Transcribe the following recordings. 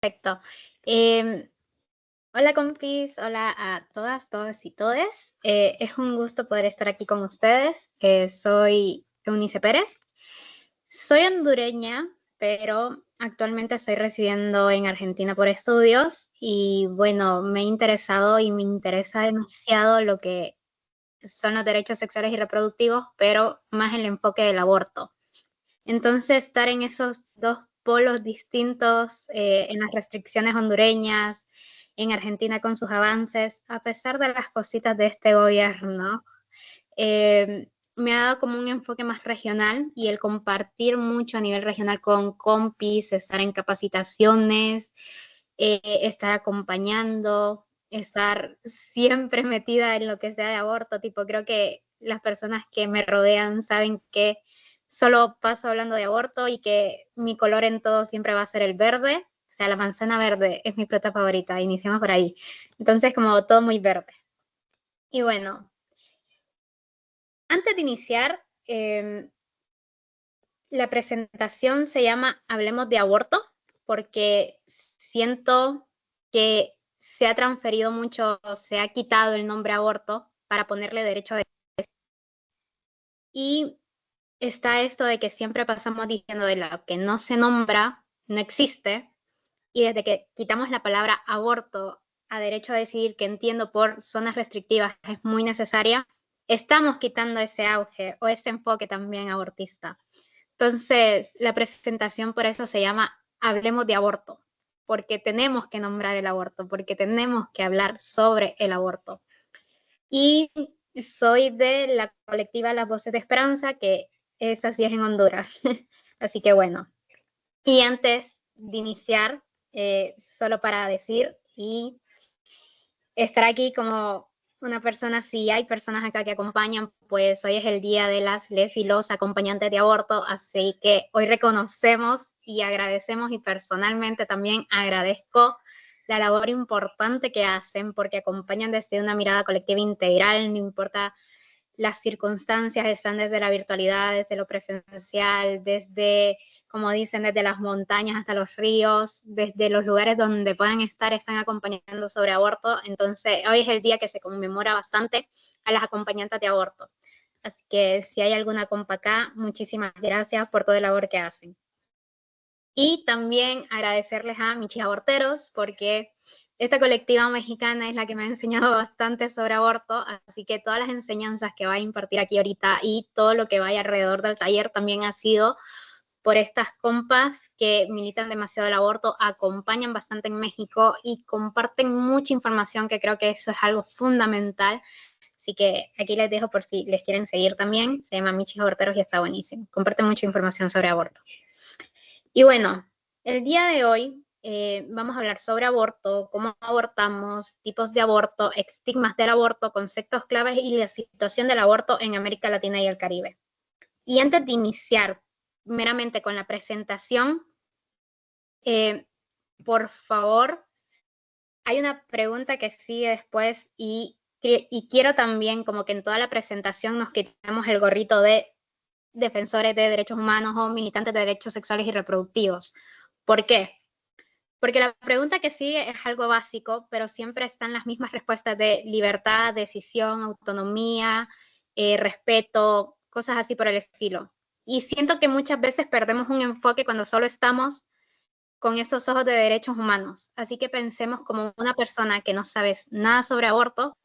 Perfecto. Em, Hola compis, hola a todas, todos y todes. Es un gusto poder estar aquí con ustedes. Soy Eunice Pérez. Soy hondureña, pero actualmente estoy residiendo en Argentina por estudios y bueno, me he interesado y me interesa demasiado lo que son los derechos sexuales y reproductivos, pero más el enfoque del aborto. Entonces, estar en esos dos polos distintos, en las restricciones hondureñas, en Argentina con sus avances, a pesar de las cositas de este gobierno, me ha dado como un enfoque más regional y el compartir mucho a nivel regional con compis, estar en capacitaciones, estar acompañando, estar siempre metida en lo que sea de aborto, tipo, creo que las personas que me rodean saben que solo paso hablando de aborto y que mi color en todo siempre va a ser el verde, o sea, la manzana verde es mi fruta favorita, iniciamos por ahí. Entonces, como todo muy verde. Y bueno, antes de iniciar, la presentación se llama Hablemos de aborto, porque siento que se ha transferido mucho, se ha quitado el nombre aborto para ponerle derecho de... Y está esto de que siempre pasamos diciendo de lo que no se nombra, no existe, y desde que quitamos la palabra aborto a derecho a decidir, que entiendo por zonas restrictivas es muy necesaria, estamos quitando ese auge o ese enfoque también abortista. Entonces, la presentación por eso se llama Hablemos de aborto, porque tenemos que nombrar el aborto, porque tenemos que hablar sobre el aborto. Y soy de la colectiva Las Voces de Esperanza, que es así es en Honduras. Así que bueno. Y antes de iniciar, solo para decir y estar aquí como una persona, si hay personas acá que acompañan, pues hoy es el día de las les y los acompañantes de aborto, así que hoy reconocemos y agradecemos y personalmente también agradezco la labor importante que hacen porque acompañan desde una mirada colectiva integral, no importa las circunstancias, están desde la virtualidad, desde lo presencial, desde, como dicen, desde las montañas hasta los ríos, desde los lugares donde puedan estar, están acompañando sobre aborto. Entonces, hoy es el día que se conmemora bastante a las acompañantes de aborto. Así que si hay alguna compa acá, muchísimas gracias por toda la labor que hacen. Y también agradecerles a Michis Aborteros, porque esta colectiva mexicana es la que me ha enseñado bastante sobre aborto, así que todas las enseñanzas que va a impartir aquí ahorita y todo lo que vaya alrededor del taller también ha sido por estas compas que militan demasiado el aborto, acompañan bastante en México y comparten mucha información, que creo que eso es algo fundamental. Así que aquí les dejo por si les quieren seguir también. Se llama Michis Aborteros y está buenísimo. Comparten mucha información sobre aborto. Y bueno, el día de hoy vamos a hablar sobre aborto, cómo abortamos, tipos de aborto, estigmas del aborto, conceptos claves y la situación del aborto en América Latina y el Caribe. Y antes de iniciar meramente con la presentación, por favor, hay una pregunta que sigue después y quiero también como que en toda la presentación nos quitemos el gorrito de defensores de derechos humanos o militantes de derechos sexuales y reproductivos. ¿Por qué? Porque la pregunta que sigue es algo básico, pero siempre están las mismas respuestas de libertad, decisión, autonomía, respeto, cosas así por el estilo. Y siento que muchas veces perdemos un enfoque cuando solo estamos con esos ojos de derechos humanos. Así que pensemos como una persona que no sabes nada sobre aborto,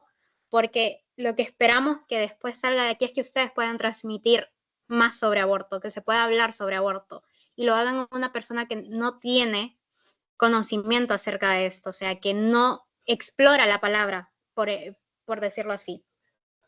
porque lo que esperamos que después salga de aquí es que ustedes puedan transmitir más sobre aborto, que se pueda hablar sobre aborto, y lo hagan una persona que no tiene conocimiento acerca de esto, o sea, que no explora la palabra, por decirlo así.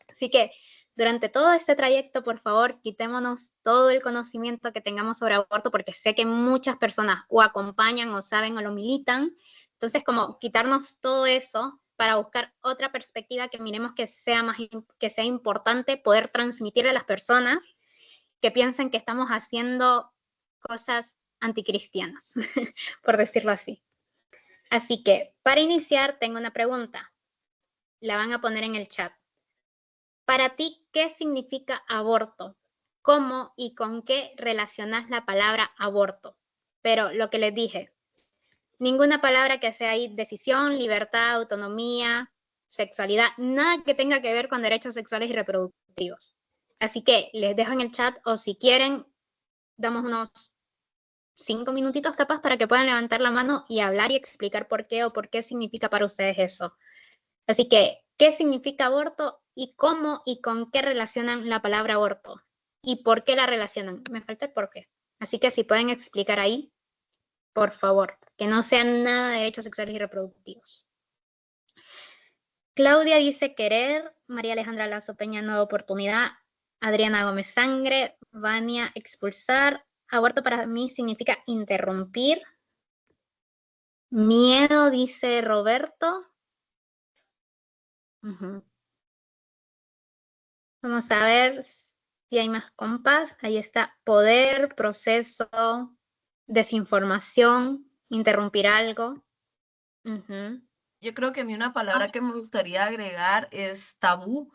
Así que durante todo este trayecto, por favor, quitémonos todo el conocimiento que tengamos sobre aborto, porque sé que muchas personas o acompañan o saben o lo militan. Entonces, como quitarnos todo eso para buscar otra perspectiva que miremos que sea más, que sea importante poder transmitirle a las personas que piensen que estamos haciendo cosas anticristianas, por decirlo así. Así que, para iniciar, tengo una pregunta. La van a poner en el chat. Para ti, ¿qué significa aborto? ¿Cómo y con qué relacionas la palabra aborto? Pero lo que les dije, Ninguna palabra que sea ahí decisión, libertad, autonomía, sexualidad, nada que tenga que ver con derechos sexuales y reproductivos. Así que les dejo en el chat, o si quieren, damos unos 5 minutitos capaz para que puedan levantar la mano y hablar y explicar por qué o por qué significa para ustedes eso. Así que, ¿qué significa aborto y cómo y con qué relacionan la palabra aborto? ¿Y por qué la relacionan? Me falta el por qué. Así que si pueden explicar ahí, por favor, que no sean nada de derechos sexuales y reproductivos. Claudia dice querer, María Alejandra Lazo Peña, nueva oportunidad, Adriana Gómez Sangre, Vania expulsar, aborto para mí significa interrumpir, miedo, dice Roberto. Vamos a ver si hay más compás. Ahí está, poder, proceso, desinformación, interrumpir algo. Yo creo que a mí una palabra que me gustaría agregar es tabú.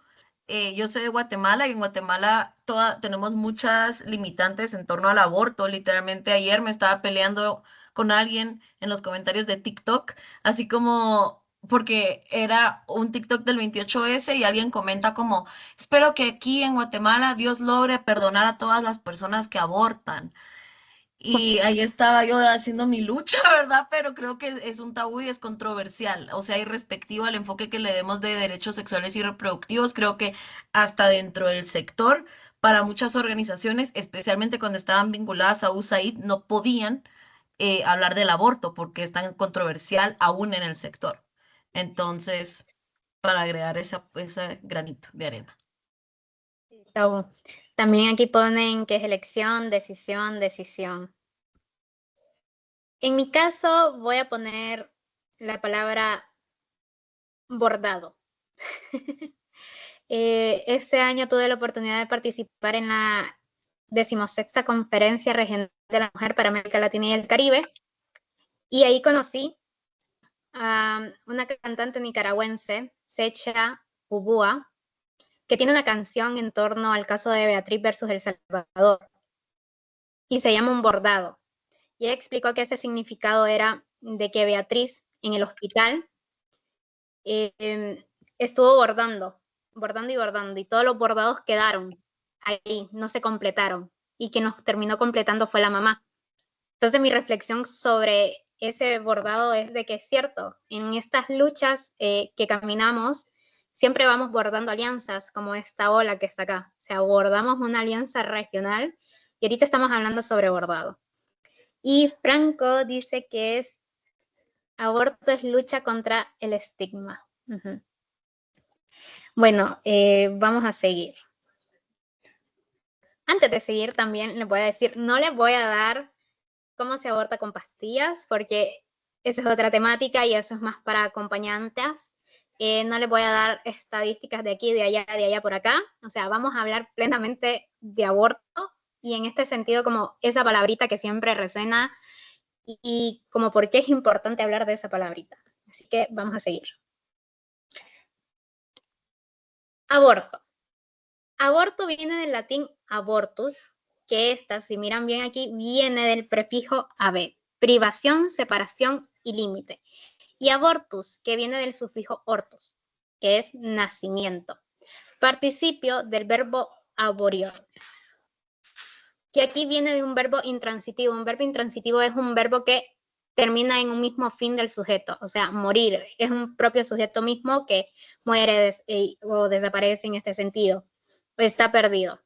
Yo soy de Guatemala y en Guatemala tenemos muchas limitantes en torno al aborto. Literalmente ayer me estaba peleando con alguien en los comentarios de TikTok, así como porque era un TikTok del 28S y alguien comenta como, espero que aquí en Guatemala Dios logre perdonar a todas las personas que abortan. Y ahí estaba yo haciendo mi lucha, ¿verdad? Pero creo que es un tabú y es controversial. O sea, y respectivo al enfoque que le demos de derechos sexuales y reproductivos, creo que hasta dentro del sector, para muchas organizaciones, especialmente cuando estaban vinculadas a USAID, no podían hablar del aborto porque es tan controversial aún en el sector. Entonces, para agregar ese granito de arena. Tabú. También aquí ponen que es elección, decisión, decisión. En mi caso voy a poner la palabra bordado. Este año tuve la oportunidad de participar en la 16ª Conferencia Regional de la Mujer para América Latina y el Caribe, y ahí conocí a una cantante nicaragüense, Secha Ubua, que tiene una canción en torno al caso de Beatriz versus El Salvador, y se llama Un Bordado. Y ella explicó que ese significado era de que Beatriz en el hospital estuvo bordando y bordando, y todos los bordados quedaron ahí, no se completaron, y quien nos terminó completando fue la mamá. Entonces mi reflexión sobre ese bordado es de que es cierto, en estas luchas que caminamos, siempre vamos bordando alianzas, como esta ola que está acá. O sea, bordamos una alianza regional, y ahorita estamos hablando sobre bordado. Y Franco dice que es aborto es lucha contra el estigma. Bueno, vamos a seguir. Antes de seguir también les voy a decir, no les voy a dar cómo se aborta con pastillas, porque esa es otra temática y eso es más para acompañantes. No les voy a dar estadísticas de aquí, de allá, por acá. O sea, vamos a hablar plenamente de aborto y en este sentido como esa palabrita que siempre resuena y como por qué es importante hablar de esa palabrita. Así que vamos a seguir. Aborto. Aborto viene del latín abortus, que esta, si miran bien aquí, viene del prefijo haber, privación, separación y límite. Y abortus, que viene del sufijo ortus, que es nacimiento. Participio del verbo aborior, que aquí viene de un verbo intransitivo. Un verbo intransitivo es un verbo que termina en un mismo fin del sujeto, o sea, morir. Es un propio sujeto mismo que muere o desaparece en este sentido, o está perdido.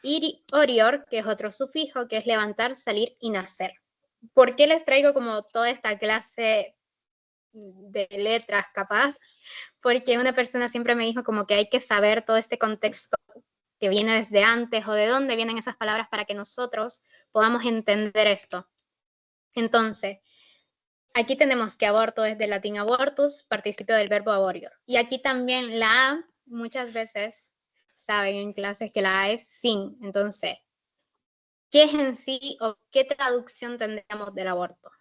Y orior, que es otro sufijo, que es levantar, salir y nacer. ¿Por qué les traigo como toda esta clase de letras capaz? Porque una persona siempre me dijo como que hay que saber todo este contexto que viene desde antes o de dónde vienen esas palabras para que nosotros podamos entender esto. Entonces, aquí tenemos que aborto es del latín abortus, participio del verbo aborior. Y aquí también la A, muchas veces saben en clases que la A es sin. Entonces, ¿qué es en sí o qué traducción tendríamos del aborto?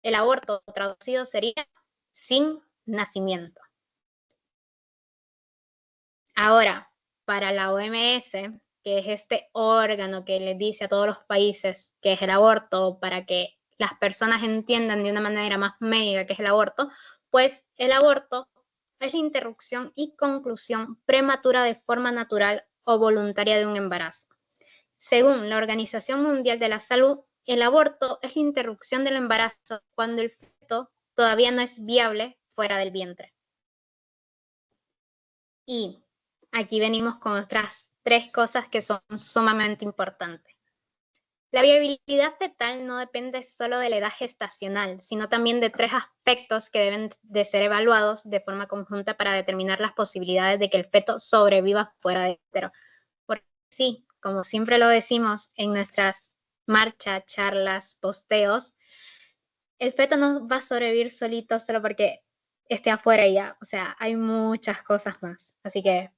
El aborto traducido sería sin nacimiento. Ahora, para la OMS, que es este órgano que les dice a todos los países que es el aborto para que las personas entiendan de una manera más médica que es el aborto, pues el aborto es la interrupción y conclusión prematura de forma natural o voluntaria de un embarazo. Según la Organización Mundial de la Salud, el aborto es la interrupción del embarazo cuando el feto todavía no es viable fuera del vientre. Y aquí venimos con otras 3 cosas que son sumamente importantes. La viabilidad fetal no depende solo de la edad gestacional, sino también de 3 aspectos que deben de ser evaluados de forma conjunta para determinar las posibilidades de que el feto sobreviva fuera de útero. Porque sí, como siempre lo decimos en nuestras marchas, charlas, posteos, el feto no va a sobrevivir solito solo porque esté afuera y ya. O sea, hay muchas cosas más. Así que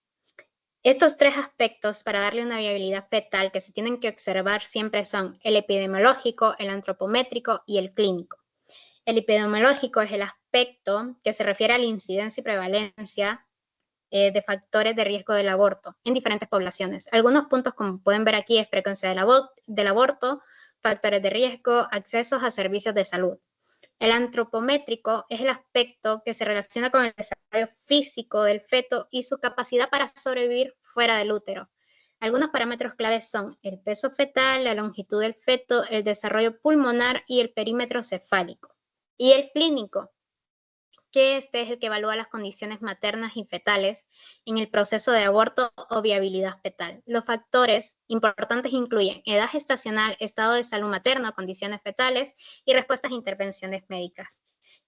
estos 3 aspectos para darle una viabilidad fetal que se tienen que observar siempre son el epidemiológico, el antropométrico y el clínico. El epidemiológico es el aspecto que se refiere a la incidencia y prevalencia de factores de riesgo del aborto en diferentes poblaciones. Algunos puntos, como pueden ver aquí, es frecuencia del aborto, factores de riesgo, accesos a servicios de salud. El antropométrico es el aspecto que se relaciona con el desarrollo físico del feto y su capacidad para sobrevivir fuera del útero. Algunos parámetros claves son el peso fetal, la longitud del feto, el desarrollo pulmonar y el perímetro cefálico. Y el clínico, que este es el que evalúa las condiciones maternas y fetales en el proceso de aborto o viabilidad fetal. Los factores importantes incluyen edad gestacional, estado de salud materno, condiciones fetales y respuestas a intervenciones médicas.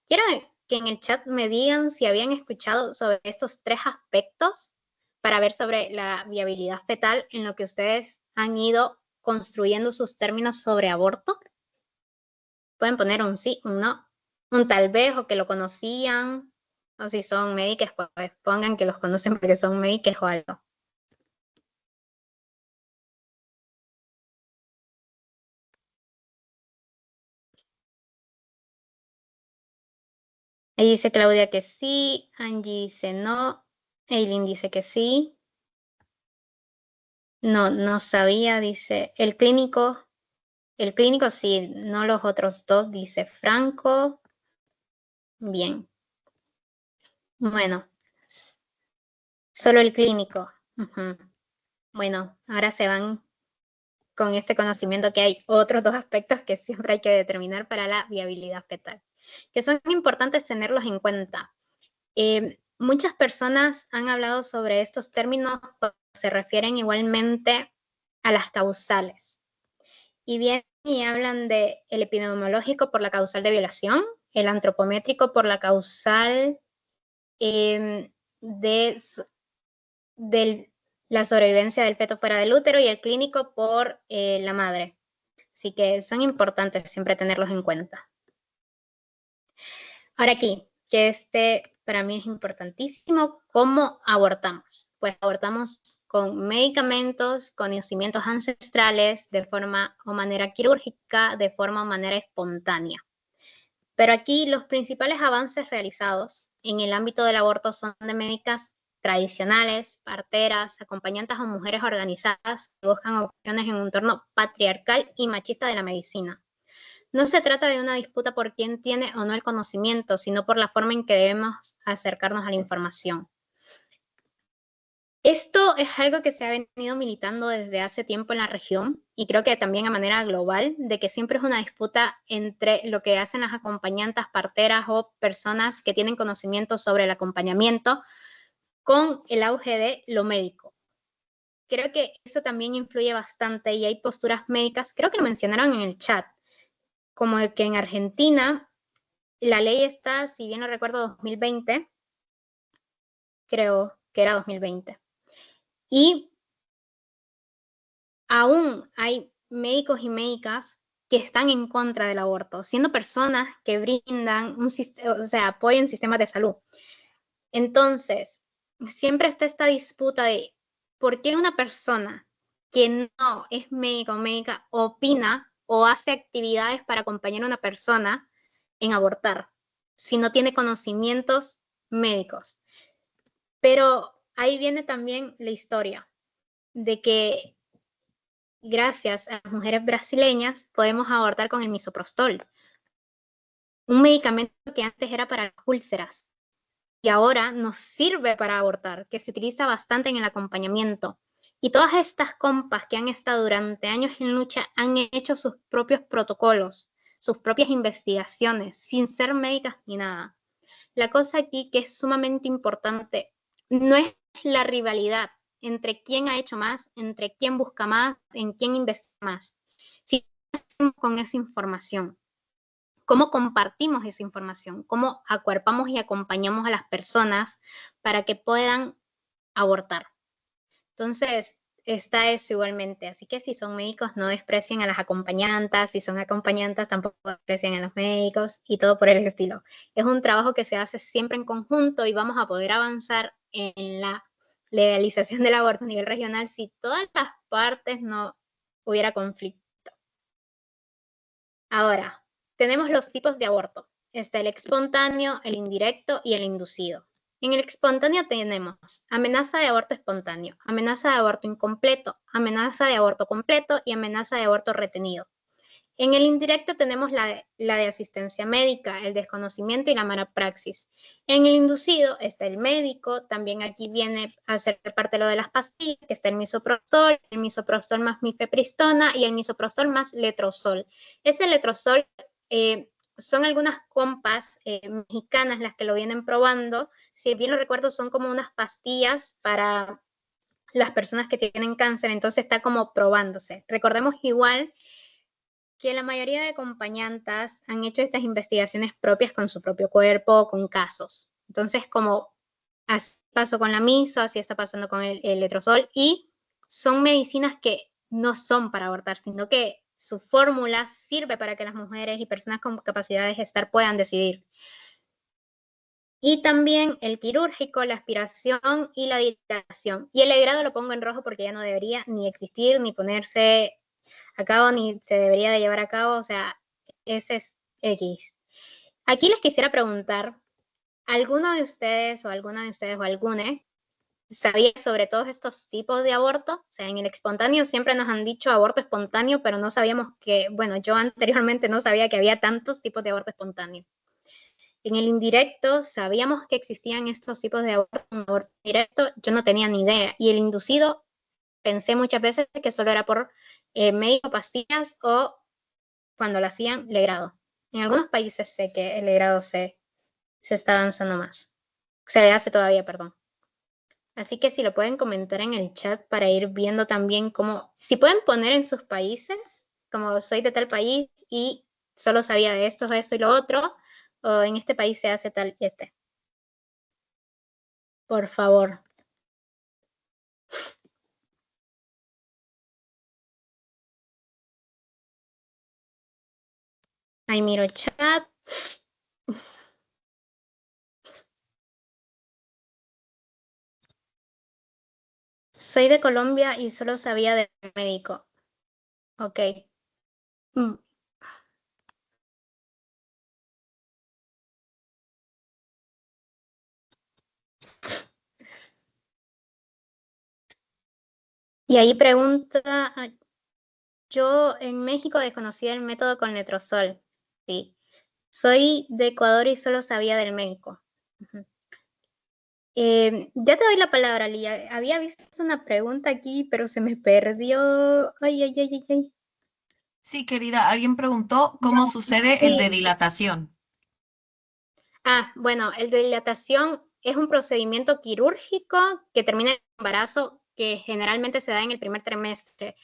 Quiero que en el chat me digan si habían escuchado sobre estos 3 aspectos para ver sobre la viabilidad fetal en lo que ustedes han ido construyendo sus términos sobre aborto. Pueden poner un sí, un no, un tal vez o que lo conocían, o si son médicos, pues pongan que los conocen porque son médicos o algo. Ahí dice Claudia que sí, Angie dice no, Eileen dice que sí. No, no sabía, dice el clínico sí, no los otros 2, dice Franco. Bien. Bueno, solo el clínico. Bueno, ahora se van con este conocimiento que hay otros 2 aspectos que siempre hay que determinar para la viabilidad fetal, que son importantes tenerlos en cuenta. Muchas personas han hablado sobre estos términos, pero se refieren igualmente a las causales. Y bien, y hablan de el epidemiológico por la causal de violación, el antropométrico por la causal de la sobrevivencia del feto fuera del útero y el clínico por la madre. Así que son importantes siempre tenerlos en cuenta. Ahora aquí, que para mí es importantísimo, ¿cómo abortamos? Pues abortamos con medicamentos, conocimientos ancestrales, de forma o manera quirúrgica, de forma o manera espontánea. Pero aquí los principales avances realizados en el ámbito del aborto son de médicas tradicionales, parteras, acompañantes o mujeres organizadas que buscan opciones en un entorno patriarcal y machista de la medicina. No se trata de una disputa por quién tiene o no el conocimiento, sino por la forma en que debemos acercarnos a la información. Esto es algo que se ha venido militando desde hace tiempo en la región y creo que también a manera global, de que siempre es una disputa entre lo que hacen las acompañantes, parteras o personas que tienen conocimiento sobre el acompañamiento con el auge de lo médico. Creo que eso también influye bastante y hay posturas médicas, creo que lo mencionaron en el chat, como de que en Argentina la ley está, si bien no recuerdo, 2020, creo que era 2020. Y aún hay médicos y médicas que están en contra del aborto, siendo personas que brindan apoyo en sistemas de salud. Entonces, siempre está esta disputa de por qué una persona que no es médico o médica opina o hace actividades para acompañar a una persona en abortar, si no tiene conocimientos médicos. Pero ahí viene también la historia de que gracias a las mujeres brasileñas podemos abortar con el misoprostol, un medicamento que antes era para las úlceras y ahora nos sirve para abortar, que se utiliza bastante en el acompañamiento. Y todas estas compas que han estado durante años en lucha han hecho sus propios protocolos, sus propias investigaciones, sin ser médicas ni nada. La cosa aquí que es sumamente importante no es la rivalidad entre quién ha hecho más, entre quién busca más, en quién investiga más, sino qué hacemos con esa información, cómo compartimos esa información, cómo acuerpamos y acompañamos a las personas para que puedan abortar. Entonces, está eso igualmente. Así que si son médicos, no desprecien a las acompañantas. Si son acompañantas, tampoco desprecien a los médicos y todo por el estilo. Es un trabajo que se hace siempre en conjunto y vamos a poder avanzar en la legalización del aborto a nivel regional si todas las partes no hubiera conflicto. Ahora, tenemos los tipos de aborto. Está el espontáneo, el indirecto y el inducido. En el espontáneo tenemos amenaza de aborto espontáneo, amenaza de aborto incompleto, amenaza de aborto completo y amenaza de aborto retenido. En el indirecto tenemos la de asistencia médica, el desconocimiento y la mala praxis. En el inducido está el médico, también aquí viene a ser parte lo de las pastillas, que está el misoprostol más mifepristona y el misoprostol más letrozol. Ese letrozol son algunas compas mexicanas las que lo vienen probando. Si bien lo recuerdo, son como unas pastillas para las personas que tienen cáncer, entonces está como probándose. Recordemos igual que la mayoría de acompañantas han hecho estas investigaciones propias con su propio cuerpo, con casos. Entonces, como así pasó con la miso, así está pasando con el letrozol, y son medicinas que no son para abortar, sino que su fórmula sirve para que las mujeres y personas con capacidad de gestar puedan decidir. Y también el quirúrgico, la aspiración y la dilatación. Y el legrado lo pongo en rojo porque ya no debería ni existir, ni ponerse a cabo, ni se debería de llevar a cabo, o sea, ese es X. Aquí les quisiera preguntar, ¿alguno de ustedes o alguna de ustedes o alguna sabía sobre todos estos tipos de aborto? O sea, en el espontáneo siempre nos han dicho aborto espontáneo, pero no sabíamos que, bueno, yo anteriormente no sabía que había tantos tipos de aborto espontáneo. En el indirecto sabíamos que existían estos tipos de aborto, un aborto directo, yo no tenía ni idea. Y el inducido, pensé muchas veces que solo era por médico, pastillas o cuando lo hacían legrado. En algunos países sé que el legrado se está avanzando más. Se hace todavía, perdón. Así que si lo pueden comentar en el chat para ir viendo también cómo, si pueden poner en sus países, como soy de tal país y solo sabía de esto y lo otro, o en este país se hace tal y este. Por favor. Ahí miro chat. Soy de Colombia y solo sabía del médico. Ok. Y ahí pregunta, yo en México desconocía el método con letrozol. Sí. Soy de Ecuador y solo sabía del médico. Ya te doy la palabra, Lía. Había visto una pregunta aquí, pero se me perdió. Ay, ay, ay, ay, ay. Sí, querida, alguien preguntó cómo sucede el de Sí. dilatación. Bueno, el de dilatación es un procedimiento quirúrgico que termina el embarazo que generalmente se da en el primer trimestre.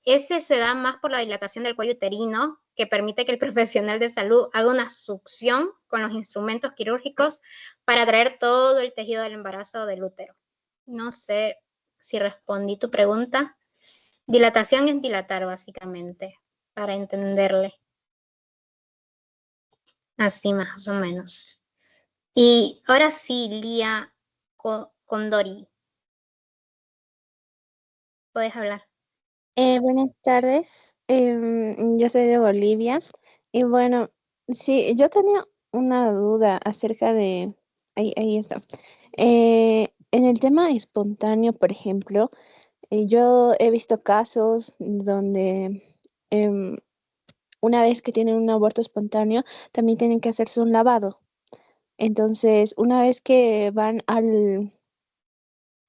Ese se da más por la dilatación del cuello uterino, que permite que el profesional de salud haga una succión con los instrumentos quirúrgicos para traer todo el tejido del embarazo del útero. No sé si respondí tu pregunta. Dilatación es dilatar, básicamente, para entenderle. Así más o menos. Y ahora sí, Lía Condori, puedes hablar. Buenas tardes, yo soy de Bolivia y bueno, sí, yo tenía una duda acerca de, ahí está. En el tema espontáneo, por ejemplo, yo he visto casos donde em, una vez que tienen un aborto espontáneo, también tienen que hacerse un lavado. Entonces, una vez que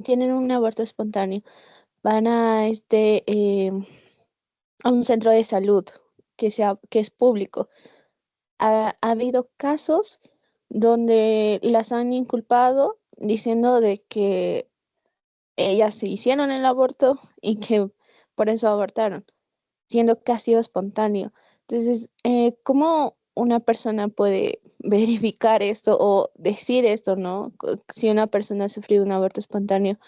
tienen un aborto espontáneo, van a un centro de salud que es público. Ha habido casos donde las han inculpado diciendo de que ellas se hicieron el aborto y que por eso abortaron, siendo que ha sido espontáneo. Entonces, ¿cómo una persona puede verificar esto o decir esto, ¿no? Si una persona ha sufrido un aborto espontáneo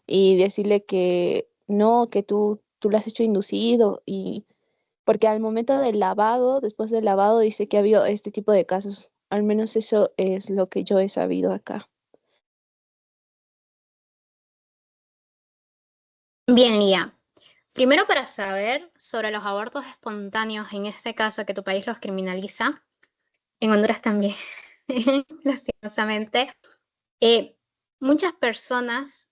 y decirle que no, que tú lo has hecho inducido y porque al momento del lavado, después del lavado, dice que ha habido este tipo de casos. Al menos eso es lo que yo he sabido acá. Bien, Lía. Primero, para saber sobre los abortos espontáneos, en este caso que tu país los criminaliza, en Honduras también, lastimosamente, muchas personas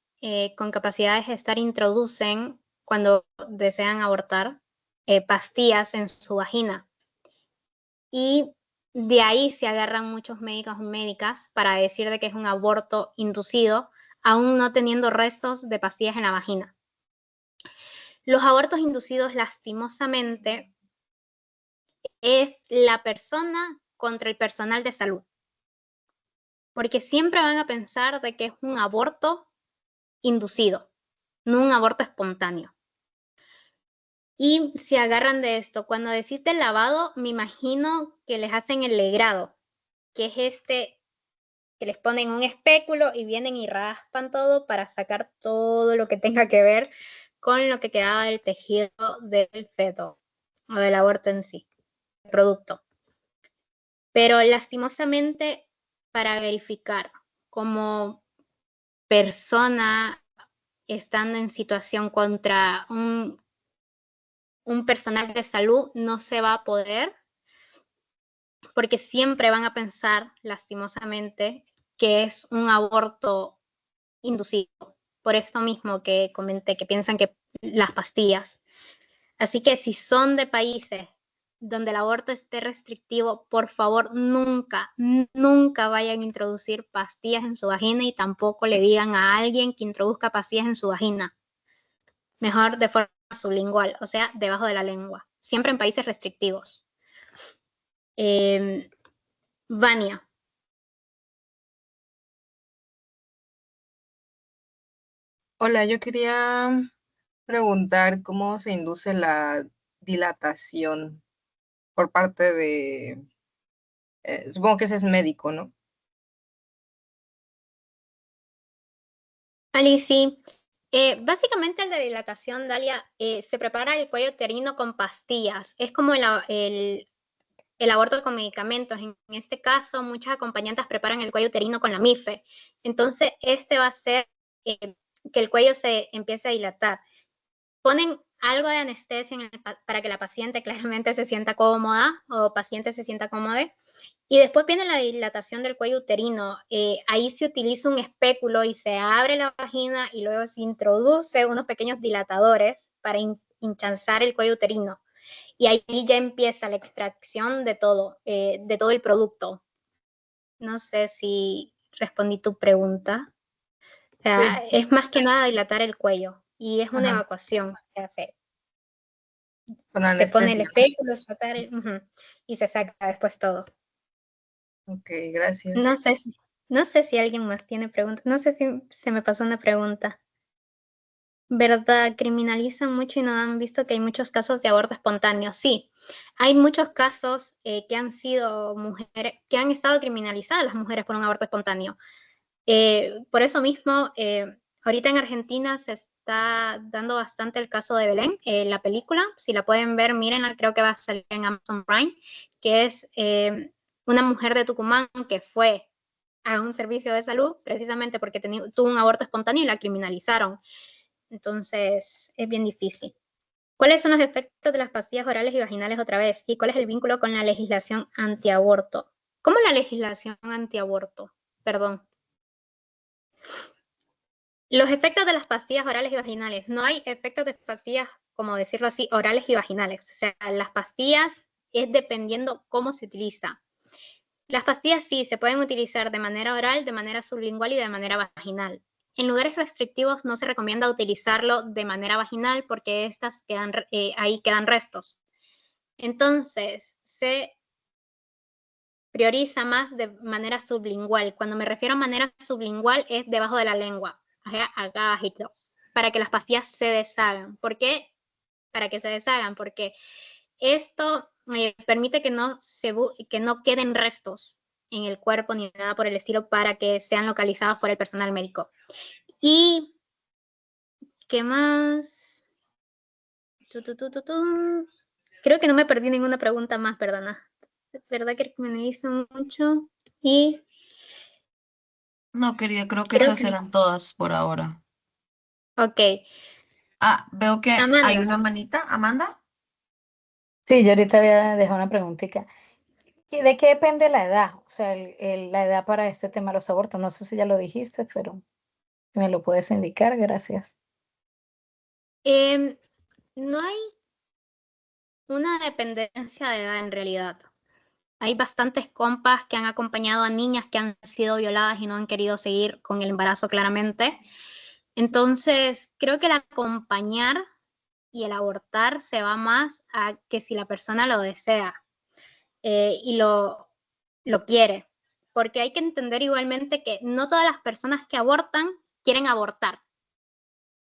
con capacidad de gestar introducen, cuando desean abortar, pastillas en su vagina. Y de ahí se agarran muchos médicos o médicas para decir de que es un aborto inducido, aún no teniendo restos de pastillas en la vagina. Los abortos inducidos, lastimosamente, es la persona contra el personal de salud, porque siempre van a pensar de que es un aborto inducido, no un aborto espontáneo. Y se agarran de esto. Cuando decís del lavado, me imagino que les hacen el legrado, que es que les ponen un espéculo y vienen y raspan todo para sacar todo lo que tenga que ver con lo que quedaba del tejido del feto o del aborto en sí, el producto. Pero lastimosamente, para verificar como persona estando en situación contra un personal de salud, no se va a poder, porque siempre van a pensar, lastimosamente, que es un aborto inducido. Por esto mismo que comenté, que piensan que las pastillas. Así que si son de países donde el aborto esté restrictivo, por favor, nunca, nunca vayan a introducir pastillas en su vagina y tampoco le digan a alguien que introduzca pastillas en su vagina. Mejor de forma sublingual, o sea, debajo de la lengua. Siempre en países restrictivos. Vania. Hola, yo quería preguntar cómo se induce la dilatación por parte de, supongo que ese es médico, ¿no? Ali, sí. Básicamente el de dilatación, Dalia, se prepara el cuello uterino con pastillas. Es como el aborto con medicamentos. En este caso, muchas acompañantes preparan el cuello uterino con la MIFE. Entonces, este va a hacer que el cuello se empiece a dilatar. Ponen algo de anestesia para que la paciente claramente se sienta cómoda o paciente se sienta cómoda. Y después viene la dilatación del cuello uterino. Ahí se utiliza un espéculo y se abre la vagina y luego se introduce unos pequeños dilatadores para hinchazar el cuello uterino. Y ahí ya empieza la extracción de todo el producto. No sé si respondí tu pregunta. O sea, Sí. es más que nada dilatar el cuello y es una Ajá, evacuación. O sea, con se pone el anestesia. espéculo y se saca después todo. Ok, No gracias. sé si, no sé si alguien más tiene preguntas. No sé si se me pasó una pregunta. ¿Verdad? Criminalizan mucho y no han visto que hay muchos casos de aborto espontáneo. Sí, hay muchos casos que han sido mujeres, que han estado criminalizadas las mujeres por un aborto espontáneo. Por eso mismo, ahorita en Argentina se está dando bastante el caso de Belén, la película. Si la pueden ver, mírenla, creo que va a salir en Amazon Prime, que es una mujer de Tucumán que fue a un servicio de salud precisamente porque tuvo un aborto espontáneo y la criminalizaron. Entonces, es bien difícil. ¿Cuáles son los efectos de las pastillas orales y vaginales otra vez? ¿Y cuál es el vínculo con la legislación antiaborto? ¿Cómo la legislación antiaborto? Perdón. Los efectos de las pastillas orales y vaginales. No hay efectos de pastillas, como decirlo así, orales y vaginales. O sea, las pastillas es dependiendo cómo se utiliza. Las pastillas sí se pueden utilizar de manera oral, de manera sublingual y de manera vaginal. En lugares restrictivos no se recomienda utilizarlo de manera vaginal porque ahí quedan restos. Entonces, se prioriza más de manera sublingual. Cuando me refiero a manera sublingual es debajo de la lengua, acá bajito, para que las pastillas se deshagan. ¿Por qué? Para que se deshagan, porque esto permite que no queden restos en el cuerpo ni nada por el estilo para que sean localizados por el personal médico. ¿Y qué más? Creo que no me perdí ninguna pregunta más, perdona. ¿Verdad que me hizo mucho? Y No, querida, creo que esas eran todas por ahora. Ok. Veo que Amanda. hay una manita. ¿Amanda? Sí, yo ahorita había dejado una preguntita. ¿De qué depende la edad? O sea, la edad para este tema de los abortos. No sé si ya lo dijiste, pero si me lo puedes indicar, gracias. No hay una dependencia de edad en realidad. Hay bastantes compas que han acompañado a niñas que han sido violadas y no han querido seguir con el embarazo claramente. Entonces, creo que el acompañar y el abortar se va más a que si la persona lo desea y lo quiere. Porque hay que entender igualmente que no todas las personas que abortan quieren abortar.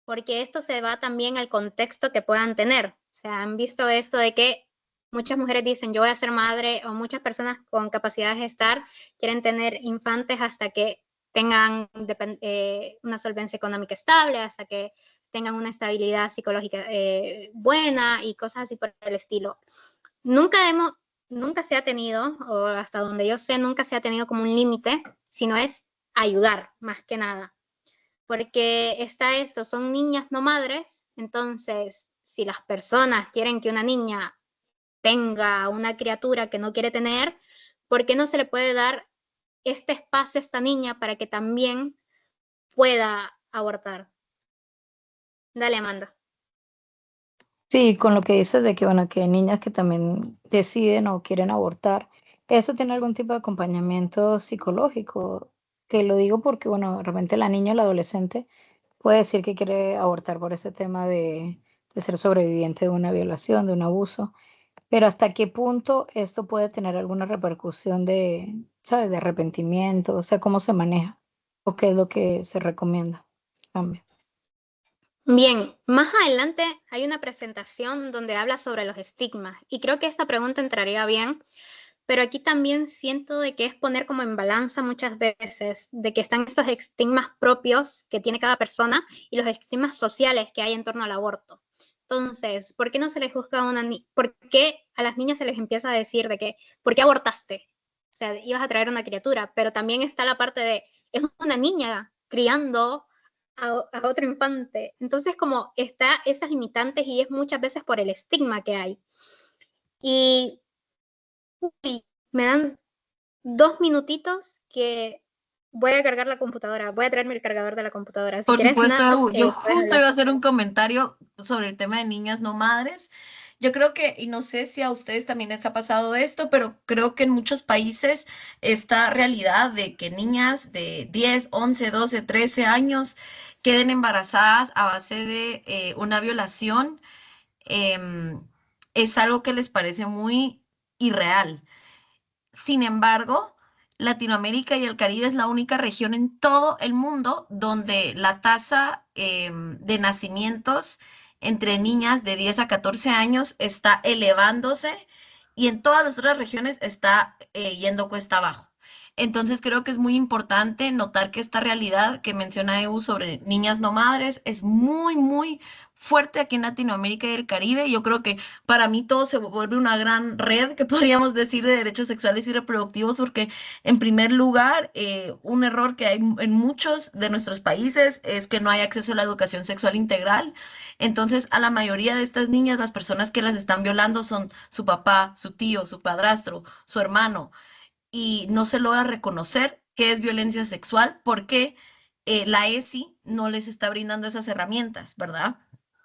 Porque esto se va también al contexto que puedan tener. O sea, han visto esto de que muchas mujeres dicen, yo voy a ser madre, o muchas personas con capacidad de gestar quieren tener infantes hasta que tengan una solvencia económica estable, hasta que tengan una estabilidad psicológica buena y cosas así por el estilo. Nunca se ha tenido, o hasta donde yo sé, nunca se ha tenido como un límite, sino es ayudar más que nada. Porque son niñas no madres, entonces si las personas quieren que una niña tenga una criatura que no quiere tener, ¿por qué no se le puede dar este espacio a esta niña para que también pueda abortar? Dale, Amanda. Sí, con lo que dices de que, bueno, que hay niñas que también deciden o quieren abortar, ¿eso tiene algún tipo de acompañamiento psicológico? Que lo digo porque, bueno, de repente la niña o la adolescente puede decir que quiere abortar por ese tema de ser sobreviviente de una violación, de un abuso, pero ¿hasta qué punto esto puede tener alguna repercusión de, ¿sabes?, de arrepentimiento? O sea, ¿cómo se maneja? ¿O qué es lo que se recomienda? Cambia. Bien, más adelante hay una presentación donde habla sobre los estigmas y creo que esta pregunta entraría bien, pero aquí también siento de que es poner como en balanza muchas veces de que están estos estigmas propios que tiene cada persona y los estigmas sociales que hay en torno al aborto. Entonces, ¿por qué no se les juzga a una niña? ¿Por qué a las niñas se les empieza a decir de que, ¿por qué abortaste? O sea, ibas a traer una criatura, pero también está la parte de, es una niña criando a otro infante. Entonces, como está esas limitantes y es muchas veces por el estigma que hay. Y me dan 2 minutitos que voy a cargar la computadora. Voy a traerme el cargador de la computadora. Si Por quieres, supuesto, yo puedes justo hablar. iba a hacer un comentario sobre el tema de niñas no madres. Yo creo que, y no sé si a ustedes también les ha pasado esto, pero creo que en muchos países esta realidad de que niñas de 10, 11, 12, 13 años queden embarazadas a base de una violación es algo que les parece muy irreal. Sin embargo, Latinoamérica y el Caribe es la única región en todo el mundo donde la tasa de nacimientos entre niñas de 10 a 14 años está elevándose y en todas las otras regiones está yendo cuesta abajo. Entonces creo que es muy importante notar que esta realidad que menciona EU sobre niñas no madres es muy, muy fuerte aquí en Latinoamérica y el Caribe. Yo creo que para mí todo se vuelve una gran red que podríamos decir de derechos sexuales y reproductivos, porque en primer lugar, un error que hay en muchos de nuestros países es que no hay acceso a la educación sexual integral. Entonces, a la mayoría de estas niñas, las personas que las están violando son su papá, su tío, su padrastro, su hermano, y no se logra reconocer qué es violencia sexual porque la ESI no les está brindando esas herramientas, ¿verdad?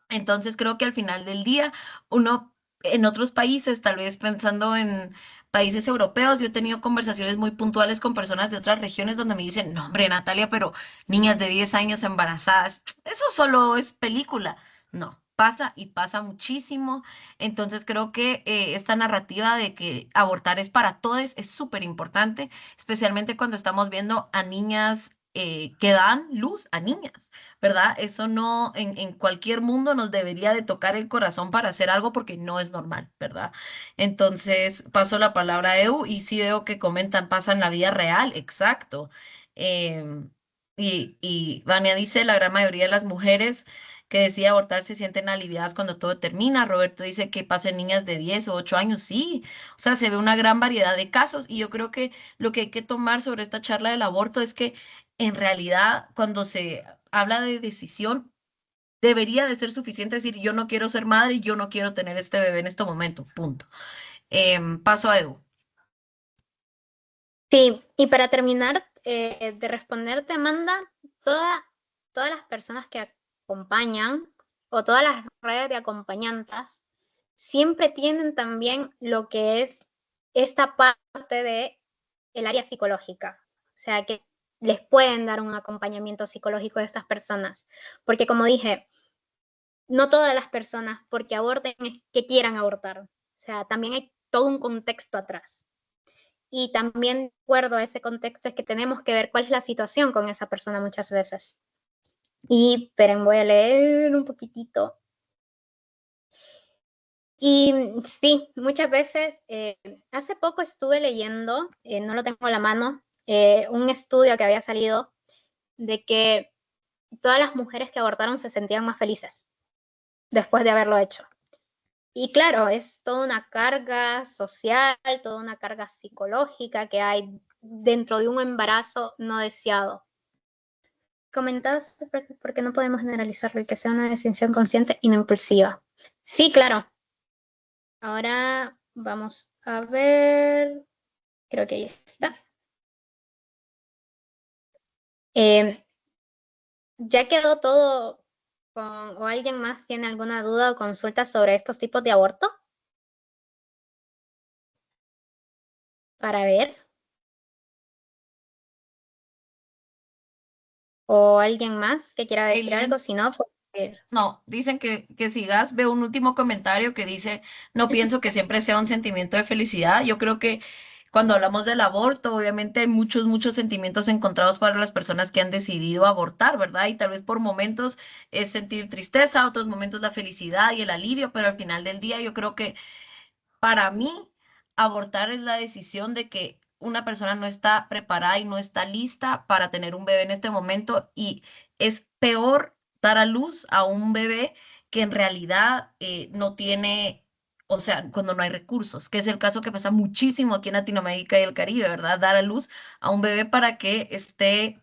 Entonces creo que al final del día uno en otros países, tal vez pensando en países europeos, yo he tenido conversaciones muy puntuales con personas de otras regiones donde me dicen, no, hombre, Natalia, pero niñas de 10 años embarazadas, eso solo es película. No, pasa y pasa muchísimo. Entonces creo que esta narrativa de que abortar es para todos es súper importante, especialmente cuando estamos viendo a niñas que dan luz a niñas. ¿Verdad? Eso no, en cualquier mundo nos debería de tocar el corazón para hacer algo porque no es normal, ¿verdad? Entonces, paso la palabra a Eu y sí veo que comentan, pasa en la vida real, exacto. Y Vania dice, la gran mayoría de las mujeres que deciden abortar se sienten aliviadas cuando todo termina. Roberto dice que pasa en niñas de 10 o 8 años, sí. O sea, se ve una gran variedad de casos y yo creo que lo que hay que tomar sobre esta charla del aborto es que en realidad cuando se habla de decisión, debería de ser suficiente decir, yo no quiero ser madre y yo no quiero tener este bebé en este momento, punto. Paso a Edu. Sí, y para terminar de responderte, Amanda, todas las personas que acompañan o todas las redes de acompañantas siempre tienen también lo que es esta parte de el área psicológica. O sea, que les pueden dar un acompañamiento psicológico de estas personas. Porque como dije, no todas las personas, porque aborten, es que quieran abortar. O sea, también hay todo un contexto atrás. Y también de acuerdo a ese contexto es que tenemos que ver cuál es la situación con esa persona muchas veces. Y, esperen, voy a leer un poquitito. Y sí, muchas veces, hace poco estuve leyendo, no lo tengo a la mano, un estudio que había salido de que todas las mujeres que abortaron se sentían más felices después de haberlo hecho. Y claro, es toda una carga social, toda una carga psicológica que hay dentro de un embarazo no deseado. Comentas porque no podemos generalizarlo y que sea una decisión consciente y no impulsiva. Sí, claro. Ahora vamos a ver. Creo que ahí está. Ya quedó todo o alguien más tiene alguna duda o consulta sobre estos tipos de aborto. Para ver. O alguien más que quiera decir Eileen, algo, si no, pues. no, dicen que sigas. Veo un último comentario que dice, no pienso que siempre sea un sentimiento de felicidad. Yo creo que cuando hablamos del aborto, obviamente hay muchos sentimientos encontrados para las personas que han decidido abortar, ¿verdad? Y tal vez por momentos es sentir tristeza, otros momentos la felicidad y el alivio, pero al final del día yo creo que para mí, abortar es la decisión de que una persona no está preparada y no está lista para tener un bebé en este momento y es peor dar a luz a un bebé que en realidad no tiene, o sea, cuando no hay recursos, que es el caso que pasa muchísimo aquí en Latinoamérica y el Caribe, ¿verdad? Dar a luz a un bebé para que esté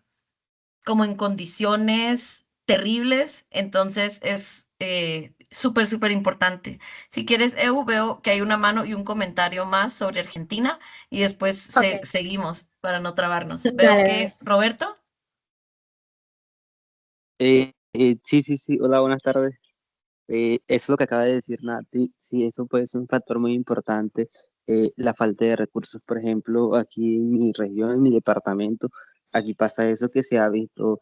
como en condiciones terribles, entonces es súper importante. Si quieres, Eu, veo que hay una mano y un comentario más sobre Argentina y después Ok, seguimos para no trabarnos. Veo dale, que, dale. Roberto, Sí. Hola, buenas tardes. Eso es lo que acaba de decir Nati. Sí, eso puede ser un factor muy importante. La falta de recursos, por ejemplo, aquí en mi región, en mi departamento, aquí pasa eso que se ha visto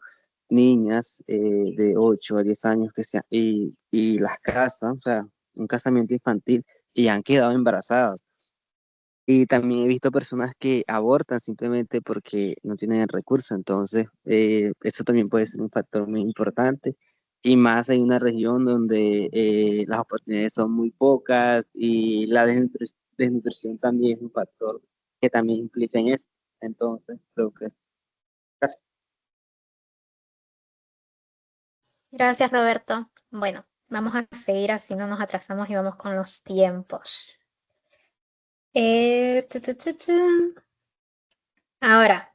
niñas de 8 a 10 años y las casan, o sea, un casamiento infantil y han quedado embarazadas. Y también he visto personas que abortan simplemente porque no tienen el recurso. Entonces, eso también puede ser un factor muy importante. Y más en una región donde las oportunidades son muy pocas y la desnutrición también es un factor que también implica en eso. Entonces, creo que es casi. Gracias, Roberto. Bueno, vamos a seguir así, no nos atrasamos y vamos con los tiempos. Tu, tu, tu, tu. Ahora,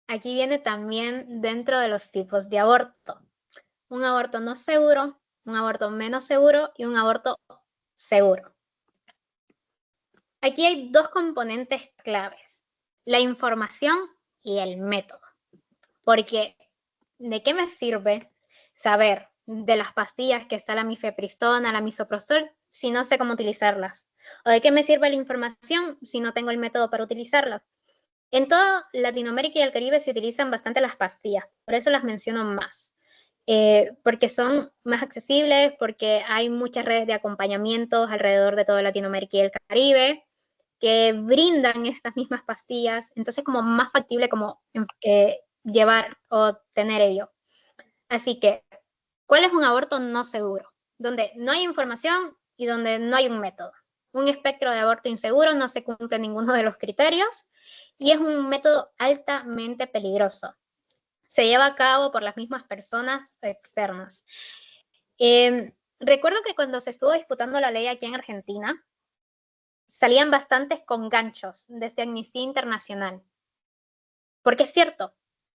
aquí viene también dentro de los tipos de aborto. Un aborto no seguro, un aborto menos seguro y un aborto seguro. Aquí hay dos componentes claves, la información y el método. Porque, ¿de qué me sirve saber de las pastillas que está la mifepristona, la misoprostol, si no sé cómo utilizarlas? ¿O de qué me sirve la información si no tengo el método para utilizarla? En toda Latinoamérica y el Caribe se utilizan bastante las pastillas, por eso las menciono más. Porque son más accesibles, porque hay muchas redes de acompañamientos alrededor de toda Latinoamérica y el Caribe que brindan estas mismas pastillas, entonces como más factible como llevar o tener ello. Así que, ¿cuál es un aborto no seguro? Donde no hay información y donde no hay un método. Un espectro de aborto inseguro, no se cumple ninguno de los criterios y es un método altamente peligroso. Se lleva a cabo por las mismas personas externas. Recuerdo que cuando se estuvo disputando la ley aquí en Argentina, salían bastantes con ganchos desde Amnistía Internacional. Porque es cierto,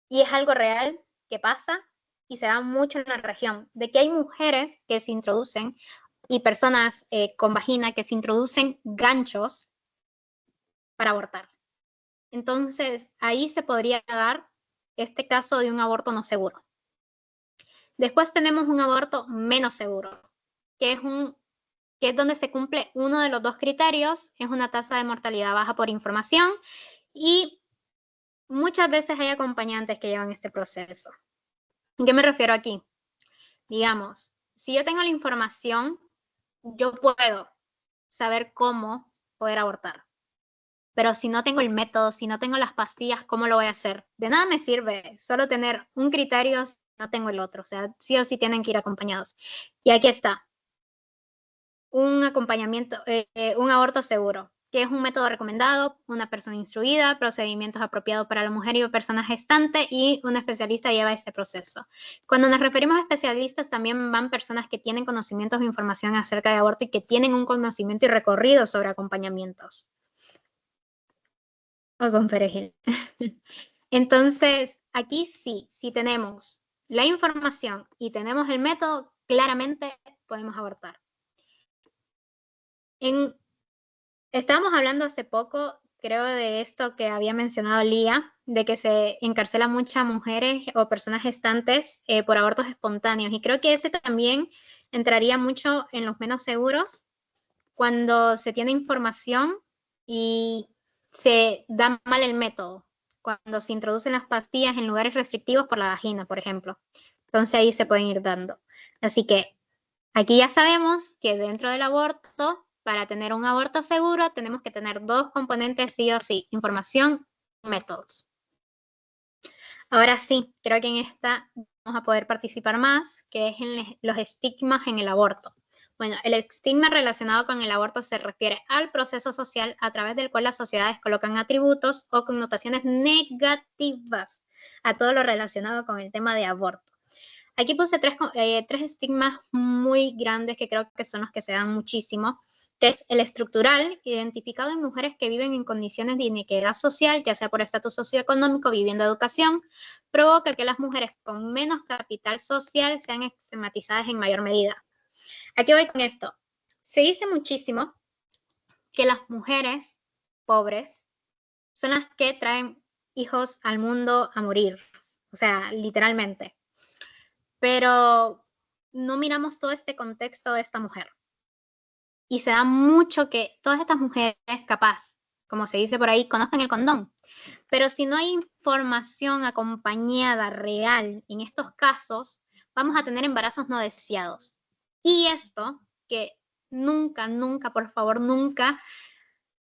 y es algo real que pasa y se da mucho en la región, de que hay mujeres que se introducen y personas con vagina que se introducen ganchos para abortar. Entonces, ahí se podría dar este caso de un aborto no seguro. Después tenemos un aborto menos seguro, que es donde se cumple uno de los dos criterios, es una tasa de mortalidad baja por información y muchas veces hay acompañantes que llevan este proceso. ¿A qué me refiero aquí? Digamos, si yo tengo la información, yo puedo saber cómo poder abortar. Pero si no tengo el método, si no tengo las pastillas, ¿cómo lo voy a hacer? De nada me sirve solo tener un criterio si no tengo el otro. O sea, sí o sí tienen que ir acompañados. Y aquí está. Un acompañamiento, un aborto seguro, que es un método recomendado, una persona instruida, procedimientos apropiados para la mujer y persona gestante y un especialista lleva este proceso. Cuando nos referimos a especialistas también van personas que tienen conocimientos e información acerca de aborto y que tienen un conocimiento y recorrido sobre acompañamientos. O con perejil. Entonces, aquí sí, si tenemos la información y tenemos el método, claramente podemos abortar. Estábamos hablando hace poco, creo, de esto que había mencionado Lía, de que se encarcela muchas mujeres o personas gestantes por abortos espontáneos. Y creo que ese también entraría mucho en los menos seguros cuando se tiene información y se da mal el método, cuando se introducen las pastillas en lugares restrictivos por la vagina, por ejemplo. Entonces ahí se pueden ir dando. Así que aquí ya sabemos que dentro del aborto, para tener un aborto seguro, tenemos que tener dos componentes sí o sí, información y métodos. Ahora sí, creo que en esta vamos a poder participar más, que es en los estigmas en el aborto. Bueno, el estigma relacionado con el aborto se refiere al proceso social a través del cual las sociedades colocan atributos o connotaciones negativas a todo lo relacionado con el tema de aborto. Aquí puse tres estigmas muy grandes que creo que son los que se dan muchísimo, que es el estructural, identificado en mujeres que viven en condiciones de inequidad social, ya sea por estatus socioeconómico, vivienda, educación, provoca que las mujeres con menos capital social sean estigmatizadas en mayor medida. Aquí voy con esto. Se dice muchísimo que las mujeres pobres son las que traen hijos al mundo a morir, o sea, literalmente. Pero no miramos todo este contexto de esta mujer. Y se da mucho que todas estas mujeres, capaz, como se dice por ahí, conozcan el condón. Pero si no hay información acompañada real en estos casos, vamos a tener embarazos no deseados. Y esto, que nunca, nunca, por favor, nunca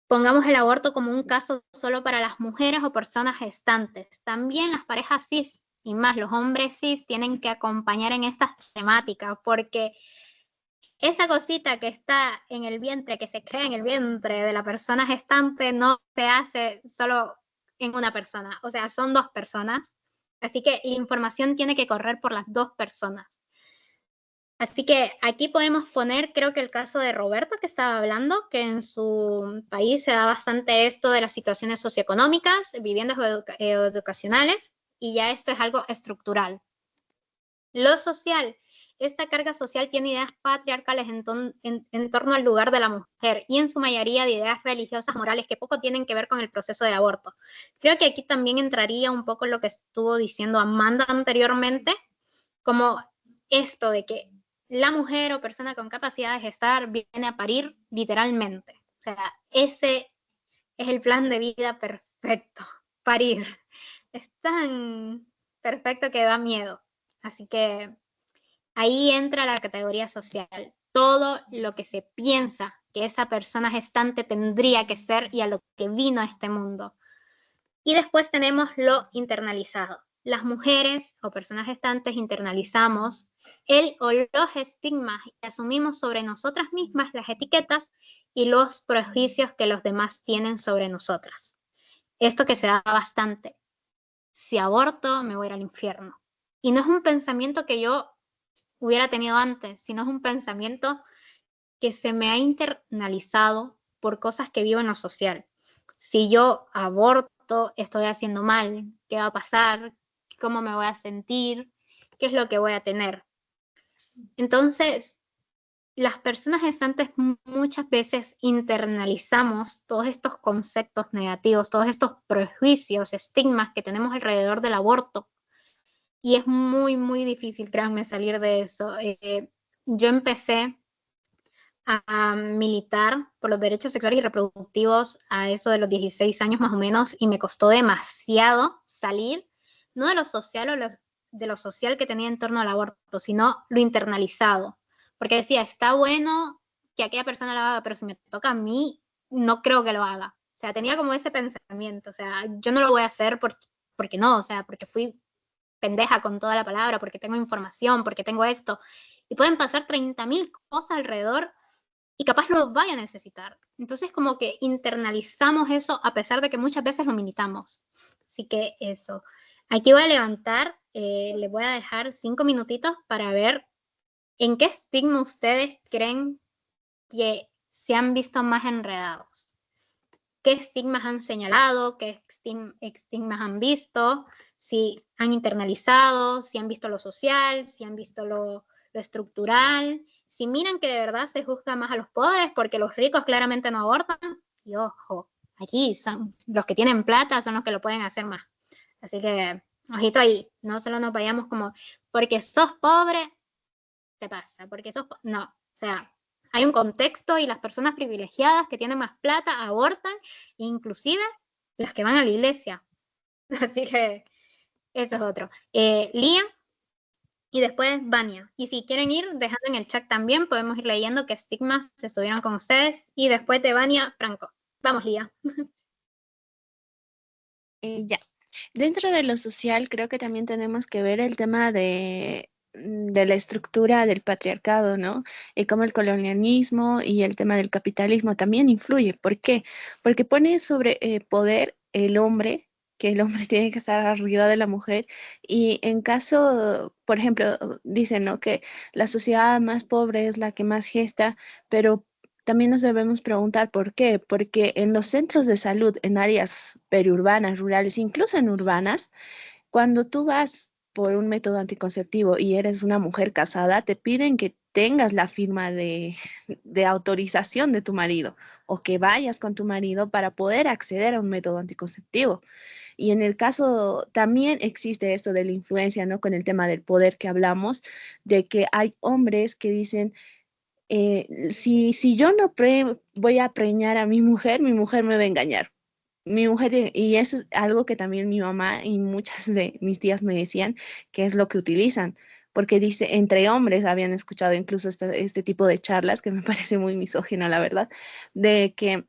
pongamos el aborto como un caso solo para las mujeres o personas gestantes. También las parejas cis y más los hombres cis tienen que acompañar en estas temáticas porque esa cosita que está en el vientre, que se crea en el vientre de la persona gestante, no se hace solo en una persona, o sea, son dos personas. Así que la información tiene que correr por las dos personas. Así que aquí podemos poner, creo que el caso de Roberto que estaba hablando, que en su país se da bastante esto de las situaciones socioeconómicas, viviendas educacionales, y ya esto es algo estructural. Lo social, esta carga social tiene ideas patriarcales en torno al lugar de la mujer y en su mayoría de ideas religiosas, morales, que poco tienen que ver con el proceso de aborto. Creo que aquí también entraría un poco lo que estuvo diciendo Amanda anteriormente, como esto de que la mujer o persona con capacidad de gestar viene a parir literalmente. O sea, ese es el plan de vida perfecto, parir. Es tan perfecto que da miedo. Así que ahí entra la categoría social. Todo lo que se piensa que esa persona gestante tendría que ser y a lo que vino a este mundo. Y después tenemos lo internalizado. Las mujeres o personas gestantes internalizamos el o los estigmas y asumimos sobre nosotras mismas las etiquetas y los prejuicios que los demás tienen sobre nosotras. Esto que se da bastante. Si aborto, me voy a ir al infierno. Y no es un pensamiento que yo hubiera tenido antes, sino es un pensamiento que se me ha internalizado por cosas que vivo en lo social. Si yo aborto, estoy haciendo mal, ¿qué va a pasar? ¿Cómo me voy a sentir? ¿Qué es lo que voy a tener? Entonces, las personas gestantes muchas veces internalizamos todos estos conceptos negativos, todos estos prejuicios, estigmas que tenemos alrededor del aborto. Y es muy, muy difícil, créanme, salir de eso. Yo empecé a militar por los derechos sexuales y reproductivos a eso de los 16 años más o menos y me costó demasiado salir, no de lo social o de lo social que tenía en torno al aborto, sino lo internalizado. Porque decía, está bueno que aquella persona lo haga, pero si me toca a mí, no creo que lo haga. O sea, tenía como ese pensamiento, o sea, yo no lo voy a hacer porque no, o sea, porque fui pendeja con toda la palabra, porque tengo información, porque tengo esto. Y pueden pasar 30.000 cosas alrededor y capaz lo vaya a necesitar. Entonces como que internalizamos eso a pesar de que muchas veces lo militamos. Así que eso. Aquí voy a levantar, les voy a dejar 5 minutitos para ver en qué estigma ustedes creen que se han visto más enredados. ¿Qué estigmas han señalado? ¿Qué estigmas han visto? Si han internalizado, si han visto lo social, si han visto lo estructural, si miran que de verdad se juzga más a los pobres porque los ricos claramente no abortan, y ojo, aquí son los que tienen plata son los que lo pueden hacer más. Así que, ojito ahí, no solo nos vayamos como, porque sos pobre, te pasa, porque sos, no, o sea, hay un contexto y las personas privilegiadas que tienen más plata abortan, inclusive las que van a la iglesia. Así que eso es otro. Liam y después Vania. Y si quieren ir dejando en el chat también, podemos ir leyendo qué estigmas estuvieron con ustedes. Y después de Vania, Franco. Vamos, Lía. Ya. Dentro de lo social, creo que también tenemos que ver el tema de la estructura del patriarcado, ¿no? Y cómo el colonialismo y el tema del capitalismo también influye. ¿Por qué? Porque pone sobre poder el hombre, que el hombre tiene que estar arriba de la mujer. Y en caso, por ejemplo, dicen, ¿no? Que la sociedad más pobre es la que más gesta, pero también nos debemos preguntar por qué, porque en los centros de salud, en áreas periurbanas, rurales, incluso en urbanas, cuando tú vas por un método anticonceptivo y eres una mujer casada, te piden que tengas la firma de autorización de tu marido o que vayas con tu marido para poder acceder a un método anticonceptivo. Y en el caso también existe esto de la influencia, ¿no? Con el tema del poder que hablamos, de que hay hombres que dicen si yo no voy a preñar a mi mujer me va a engañar. Mi mujer, y eso es algo que también mi mamá y muchas de mis tías me decían que es lo que utilizan, porque dice, entre hombres habían escuchado incluso este tipo de charlas, que me parece muy misógino, la verdad, de que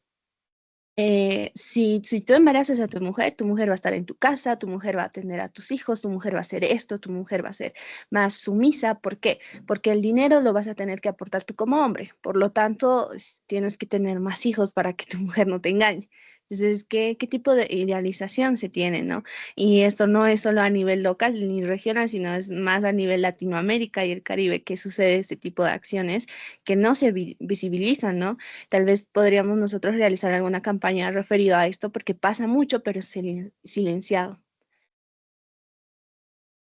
si tú embarazas a tu mujer va a estar en tu casa, tu mujer va a atender a tus hijos, tu mujer va a hacer esto, tu mujer va a ser más sumisa. ¿Por qué? Porque el dinero lo vas a tener que aportar tú como hombre. Por lo tanto, tienes que tener más hijos para que tu mujer no te engañe. Entonces, ¿qué tipo de idealización se tiene, no? Y esto no es solo a nivel local ni regional, sino es más a nivel Latinoamérica y el Caribe que sucede este tipo de acciones que no se visibilizan, ¿no? Tal vez podríamos nosotros realizar alguna campaña referida a esto porque pasa mucho, pero es silenciado.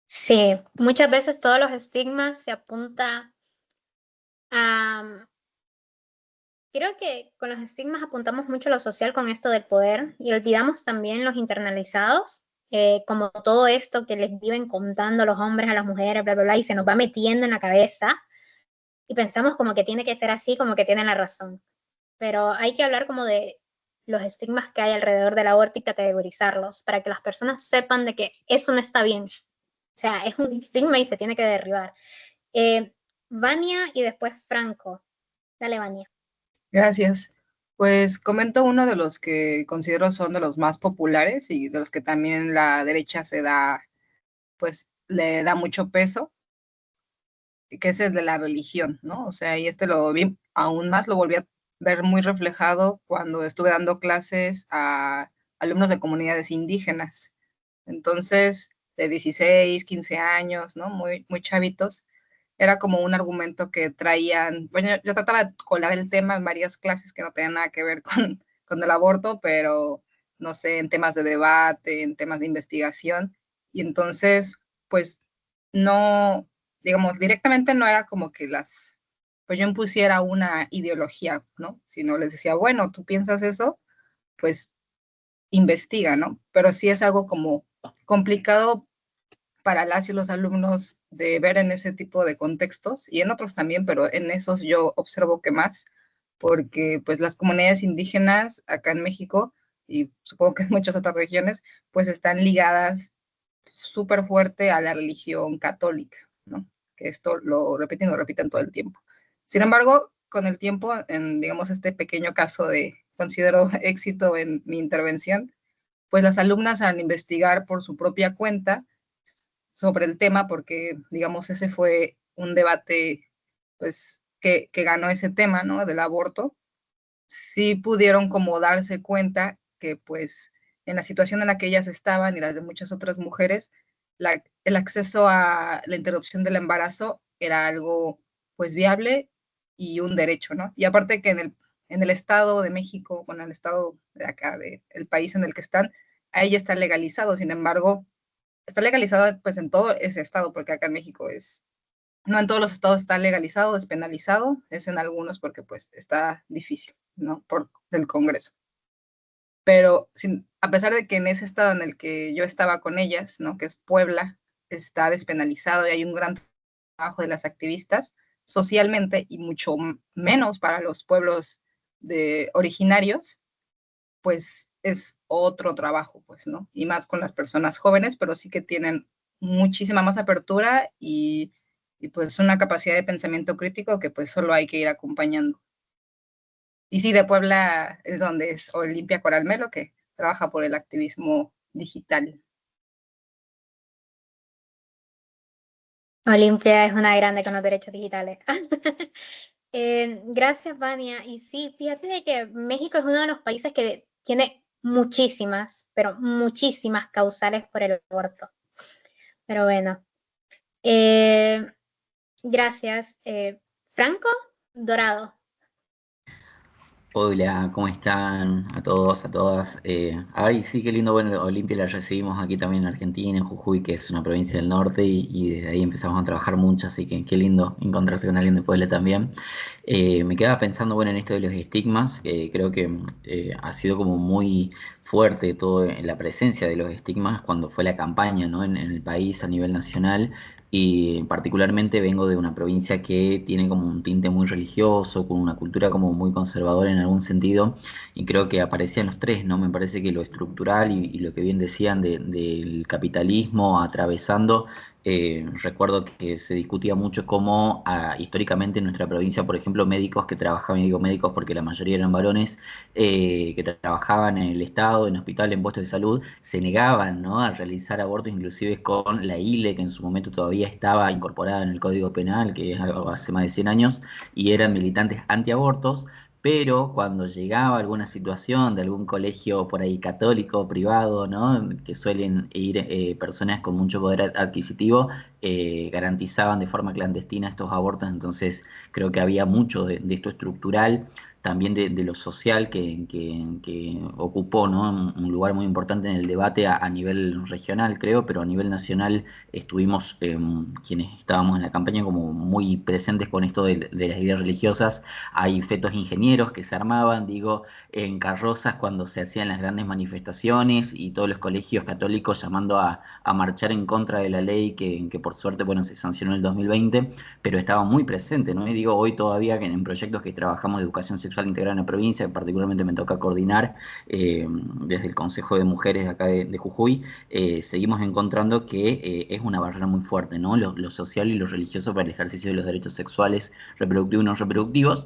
Sí, muchas veces todos los estigmas se apunta a... Creo que con los estigmas apuntamos mucho a lo social con esto del poder y olvidamos también los internalizados, como todo esto que les viven contando los hombres a las mujeres, bla, bla, bla, y se nos va metiendo en la cabeza. y pensamos como que tiene que ser así, como que tienen la razón. Pero hay que hablar como de los estigmas que hay alrededor del aborto y categorizarlos para que las personas sepan de que eso no está bien. O sea, es un estigma y se tiene que derribar. Vania y después Franco. Dale, Vania. Gracias. Pues comento uno de los que considero son de los más populares y de los que también la derecha pues le da mucho peso, que es el de la religión, ¿no? O sea, y lo vi aún más, lo volví a ver muy reflejado cuando estuve dando clases a alumnos de comunidades indígenas. Entonces, de 16, 15 años, ¿no? Muy, muy chavitos. Era como un argumento que traían, bueno, yo trataba de colar el tema en varias clases que no tenían nada que ver con el aborto, pero no sé, en temas de debate, en temas de investigación. Y entonces, pues no, digamos, directamente no era como que pues yo impusiera una ideología, ¿no? Sino les decía, bueno, tú piensas eso, pues investiga, ¿no? Pero sí es algo como complicado para las y los alumnos de ver en ese tipo de contextos y en otros también, pero en esos yo observo que más, porque pues las comunidades indígenas acá en México y supongo que en muchas otras regiones, pues están ligadas súper fuerte a la religión católica, ¿no? Que esto lo repiten todo el tiempo. Sin embargo, con el tiempo, en digamos este pequeño caso de considero éxito en mi intervención, pues las alumnas al investigar por su propia cuenta sobre el tema, porque digamos ese fue un debate pues que ganó ese tema, ¿no? Del aborto, sí pudieron como darse cuenta que pues en la situación en la que ellas estaban y las de muchas otras mujeres, el acceso a la interrupción del embarazo era algo pues viable y un derecho, ¿no? Y aparte que en el Estado de México, bueno, en el Estado de acá, el país en el que están, ahí ya está legalizado, sin embargo, está legalizado pues en todo ese estado, porque acá en México no en todos los estados está legalizado, despenalizado, es en algunos porque pues está difícil, ¿no? Por el Congreso. Pero a pesar de que en ese estado en el que yo estaba con ellas, ¿no? Que es Puebla, está despenalizado y hay un gran trabajo de las activistas socialmente y mucho menos para los pueblos originarios, pues es otro trabajo, pues, ¿no? Y más con las personas jóvenes, pero sí que tienen muchísima más apertura y pues una capacidad de pensamiento crítico que pues solo hay que ir acompañando. Y sí, de Puebla es donde es Olimpia Coralmelo, que trabaja por el activismo digital. Olimpia es una grande con los derechos digitales. Gracias, Vania. Y sí, fíjate de que México es uno de los países que tiene muchísimas, pero muchísimas causales por el aborto. Pero bueno, gracias. Franco Dorado. Hola, ¿cómo están? A todos, a todas. Ay, sí, qué lindo. Bueno, Olimpia la recibimos aquí también en Argentina, en Jujuy, que es una provincia del norte, y desde ahí empezamos a trabajar mucho, así que qué lindo encontrarse con alguien de Puebla también. Me quedaba pensando, bueno, en esto de los estigmas, que creo que ha sido como muy fuerte todo en la presencia de los estigmas cuando fue la campaña, ¿no? En el país a nivel nacional. Y particularmente vengo de una provincia que tiene como un tinte muy religioso, con una cultura como muy conservadora en algún sentido, y creo que aparecían los tres, ¿no? Me parece que lo estructural y lo que bien decían del capitalismo atravesando, recuerdo que se discutía mucho cómo históricamente en nuestra provincia, por ejemplo, médicos que trabajaban, y digo médicos porque la mayoría eran varones, que trabajaban en el Estado, en hospitales, en puestos de salud, se negaban, ¿no? A realizar abortos, inclusive con la ILE, que en su momento todavía estaba incorporada en el Código Penal, que es algo hace más de 100 años, y eran militantes antiabortos. Pero cuando llegaba alguna situación de algún colegio por ahí católico, privado, ¿no? Que suelen ir personas con mucho poder adquisitivo, garantizaban de forma clandestina estos abortos. Entonces creo que había mucho de esto estructural también de lo social que ocupó, ¿no? Un lugar muy importante en el debate a nivel regional, creo, pero a nivel nacional estuvimos quienes estábamos en la campaña como muy presentes con esto de las ideas religiosas. Hay fetos ingenieros que se armaban, digo, en carrozas cuando se hacían las grandes manifestaciones y todos los colegios católicos llamando a marchar en contra de la ley que por suerte, bueno, se sancionó en el 2020, pero estaba muy presente, ¿no? Y digo, hoy todavía que en proyectos que trabajamos de educación sexual integral en la provincia, que particularmente me toca coordinar desde el Consejo de Mujeres de acá de Jujuy, seguimos encontrando que es una barrera muy fuerte, ¿no? Lo social y lo religioso para el ejercicio de los derechos sexuales reproductivos y no reproductivos.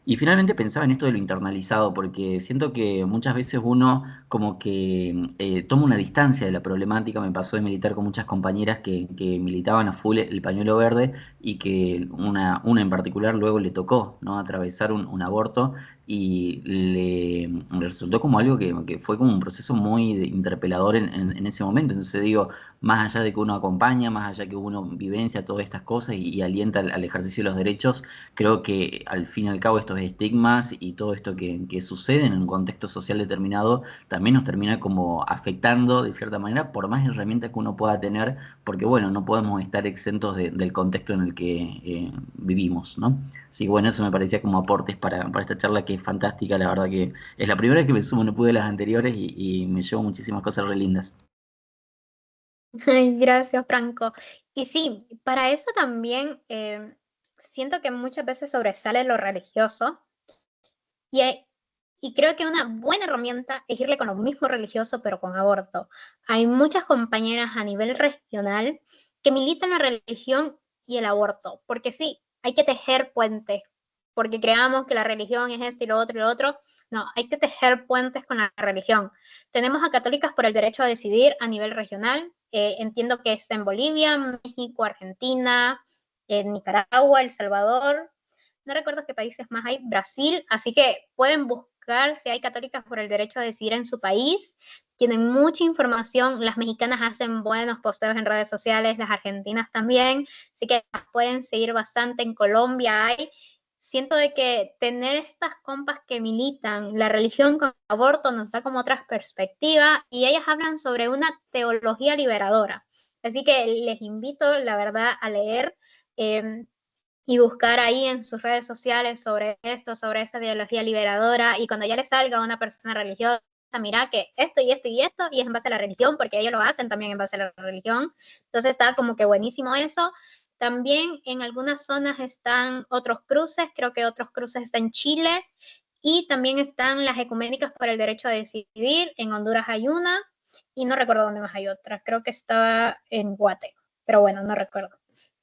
Y finalmente pensaba en esto de lo internalizado, porque siento que muchas veces uno como que toma una distancia de la problemática. Me pasó de militar con muchas compañeras que militaban a full el pañuelo verde y que una en particular luego le tocó, ¿no? Atravesar un aborto y le resultó como algo que fue como un proceso muy interpelador en ese momento. Entonces digo, más allá de que uno acompaña, más allá que uno vivencia todas estas cosas y alienta al ejercicio de los derechos, creo que al fin y al cabo estos estigmas y todo esto que sucede en un contexto social determinado también nos termina como afectando de cierta manera por más herramientas que uno pueda tener, porque bueno, no podemos estar exentos del contexto en el que vivimos, ¿no? Así que bueno, eso me parecía como aportes para esta charla que es fantástica, la verdad que es la primera vez que me sumo, no pude las anteriores y me llevo muchísimas cosas re lindas. Ay, gracias, Franco. Y sí, para eso también siento que muchas veces sobresale lo religioso y, y creo que una buena herramienta es irle con lo mismo religioso, pero con aborto. Hay muchas compañeras a nivel regional que militan la religión y el aborto, porque sí, hay que tejer puentes, porque creamos que la religión es esto y lo otro y lo otro. No, hay que tejer puentes con la religión. Tenemos a Católicas por el Derecho a Decidir a nivel regional. Entiendo que es en Bolivia, México, Argentina, Nicaragua, El Salvador. No recuerdo qué países más hay, Brasil, así que pueden buscar si hay Católicas por el Derecho a Decidir en su país. Tienen mucha información, las mexicanas hacen buenos posteos en redes sociales, las argentinas también, así que las pueden seguir bastante. En Colombia hay. Siento de que tener estas compas que militan la religión con el aborto nos da como otra perspectiva y ellas hablan sobre una teología liberadora. Así que les invito, la verdad, a leer y buscar ahí en sus redes sociales sobre esto, sobre esa ideología liberadora, y cuando ya les salga una persona religiosa, mira que esto y esto y esto, y es en base a la religión, porque ellos lo hacen también en base a la religión. Entonces está como que buenísimo eso. También en algunas zonas están otros cruces, creo que otros cruces están en Chile, y también están las ecuménicas por el derecho a decidir. En Honduras hay una, y no recuerdo dónde más hay otra, creo que estaba en Guate, pero bueno, no recuerdo.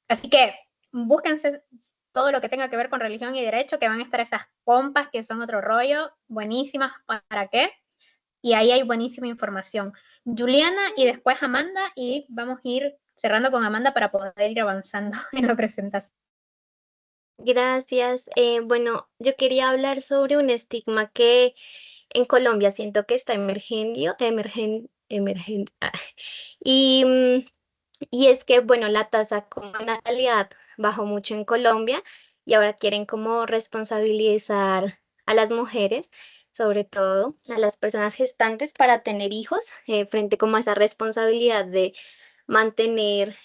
Así que búsquense todo lo que tenga que ver con religión y derecho, que van a estar esas pompas que son otro rollo, buenísimas, ¿para qué? Y ahí hay buenísima información. Juliana y después Amanda, y vamos a ir cerrando con Amanda para poder ir avanzando en la presentación. Gracias. Bueno, yo quería hablar sobre un estigma que en Colombia siento que está y, y es que, bueno, la tasa como natalidad bajó mucho en Colombia y ahora quieren como responsabilizar a las mujeres, sobre todo a las personas gestantes para tener hijos, frente como a esa responsabilidad de mantener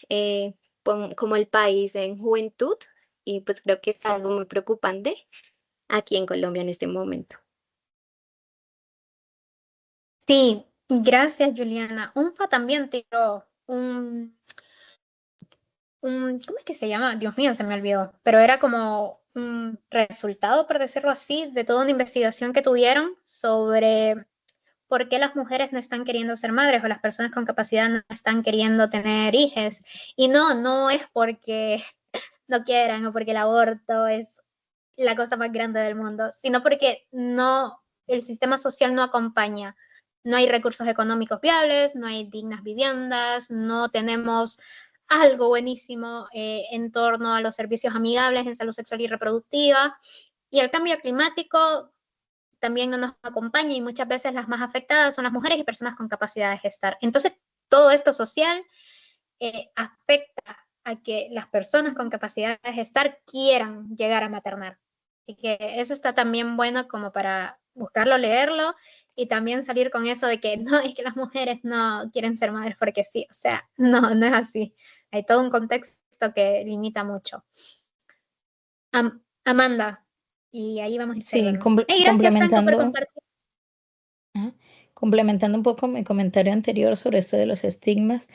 como el país en juventud, y pues creo que es algo muy preocupante aquí en Colombia en este momento. Sí, gracias, Juliana. UNFA también tiró ¿cómo es que se llama? Dios mío, se me olvidó, pero era como un resultado, por decirlo así, de toda una investigación que tuvieron sobre por qué las mujeres no están queriendo ser madres o las personas con capacidad no están queriendo tener hijos. Y no es porque no quieran o porque el aborto es la cosa más grande del mundo, sino porque el sistema social no acompaña. No hay recursos económicos viables, no hay dignas viviendas, no tenemos algo buenísimo en torno a los servicios amigables en salud sexual y reproductiva. Y el cambio climático también no nos acompaña y muchas veces las más afectadas son las mujeres y personas con capacidad de gestar. Entonces, todo esto social afecta a que las personas con capacidad de gestar quieran llegar a maternar. Así que eso está también bueno como para buscarlo, leerlo, y también salir con eso de que no, es que las mujeres no quieren ser madres porque sí, o sea, no, no es así. Hay todo un contexto que limita mucho. Amanda, y ahí vamos a ir Sí, cerrando. Hey, gracias Franco por compartir. Ajá. Complementando un poco mi comentario anterior sobre esto de los estigmas,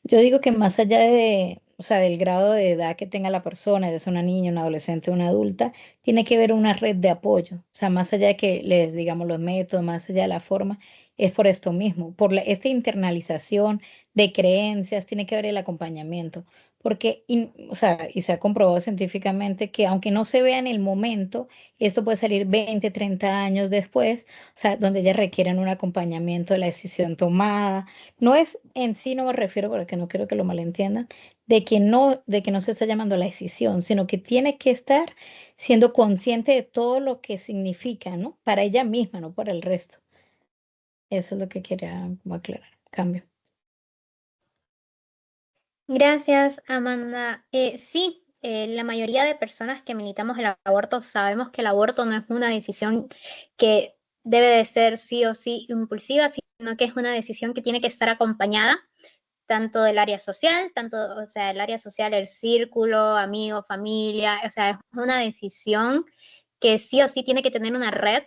yo digo que más allá de, o sea, del grado de edad que tenga la persona, ya sea una niña, una adolescente, una adulta, tiene que haber una red de apoyo. O sea, más allá de que les digamos los métodos, más allá de la forma, es por esto mismo, por esta internalización de creencias, tiene que haber el acompañamiento. Porque, o sea, y se ha comprobado científicamente que aunque no se vea en el momento, esto puede salir 20, 30 años después, o sea, donde ellas requieren un acompañamiento de la decisión tomada. No es en sí, no me refiero, porque no quiero que lo malentiendan, de que no se está llamando a la decisión, sino que tiene que estar siendo consciente de todo lo que significa, ¿no? Para ella misma, no para el resto. Eso es lo que quería como aclarar. Cambio. Gracias, Amanda. Sí, la mayoría de personas que militamos el aborto sabemos que el aborto no es una decisión que debe de ser sí o sí impulsiva, sino que es una decisión que tiene que estar acompañada tanto del área social, tanto, o sea, el área social, el círculo, amigos, familia, o sea, es una decisión que sí o sí tiene que tener una red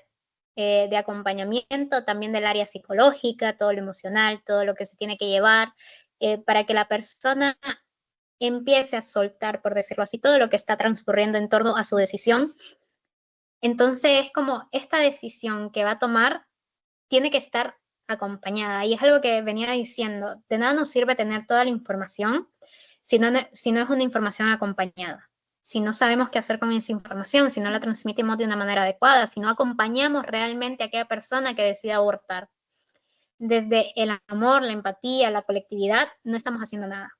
de acompañamiento, también del área psicológica, todo lo emocional, todo lo que se tiene que llevar, para que la persona empiece a soltar, por decirlo así, todo lo que está transcurriendo en torno a su decisión. Entonces es como esta decisión que va a tomar tiene que estar acompañada. Y es algo que venía diciendo, de nada nos sirve tener toda la información si no es una información acompañada. Si no sabemos qué hacer con esa información, si no la transmitimos de una manera adecuada, si no acompañamos realmente a aquella persona que decide abortar. Desde el amor, la empatía, la colectividad, no estamos haciendo nada.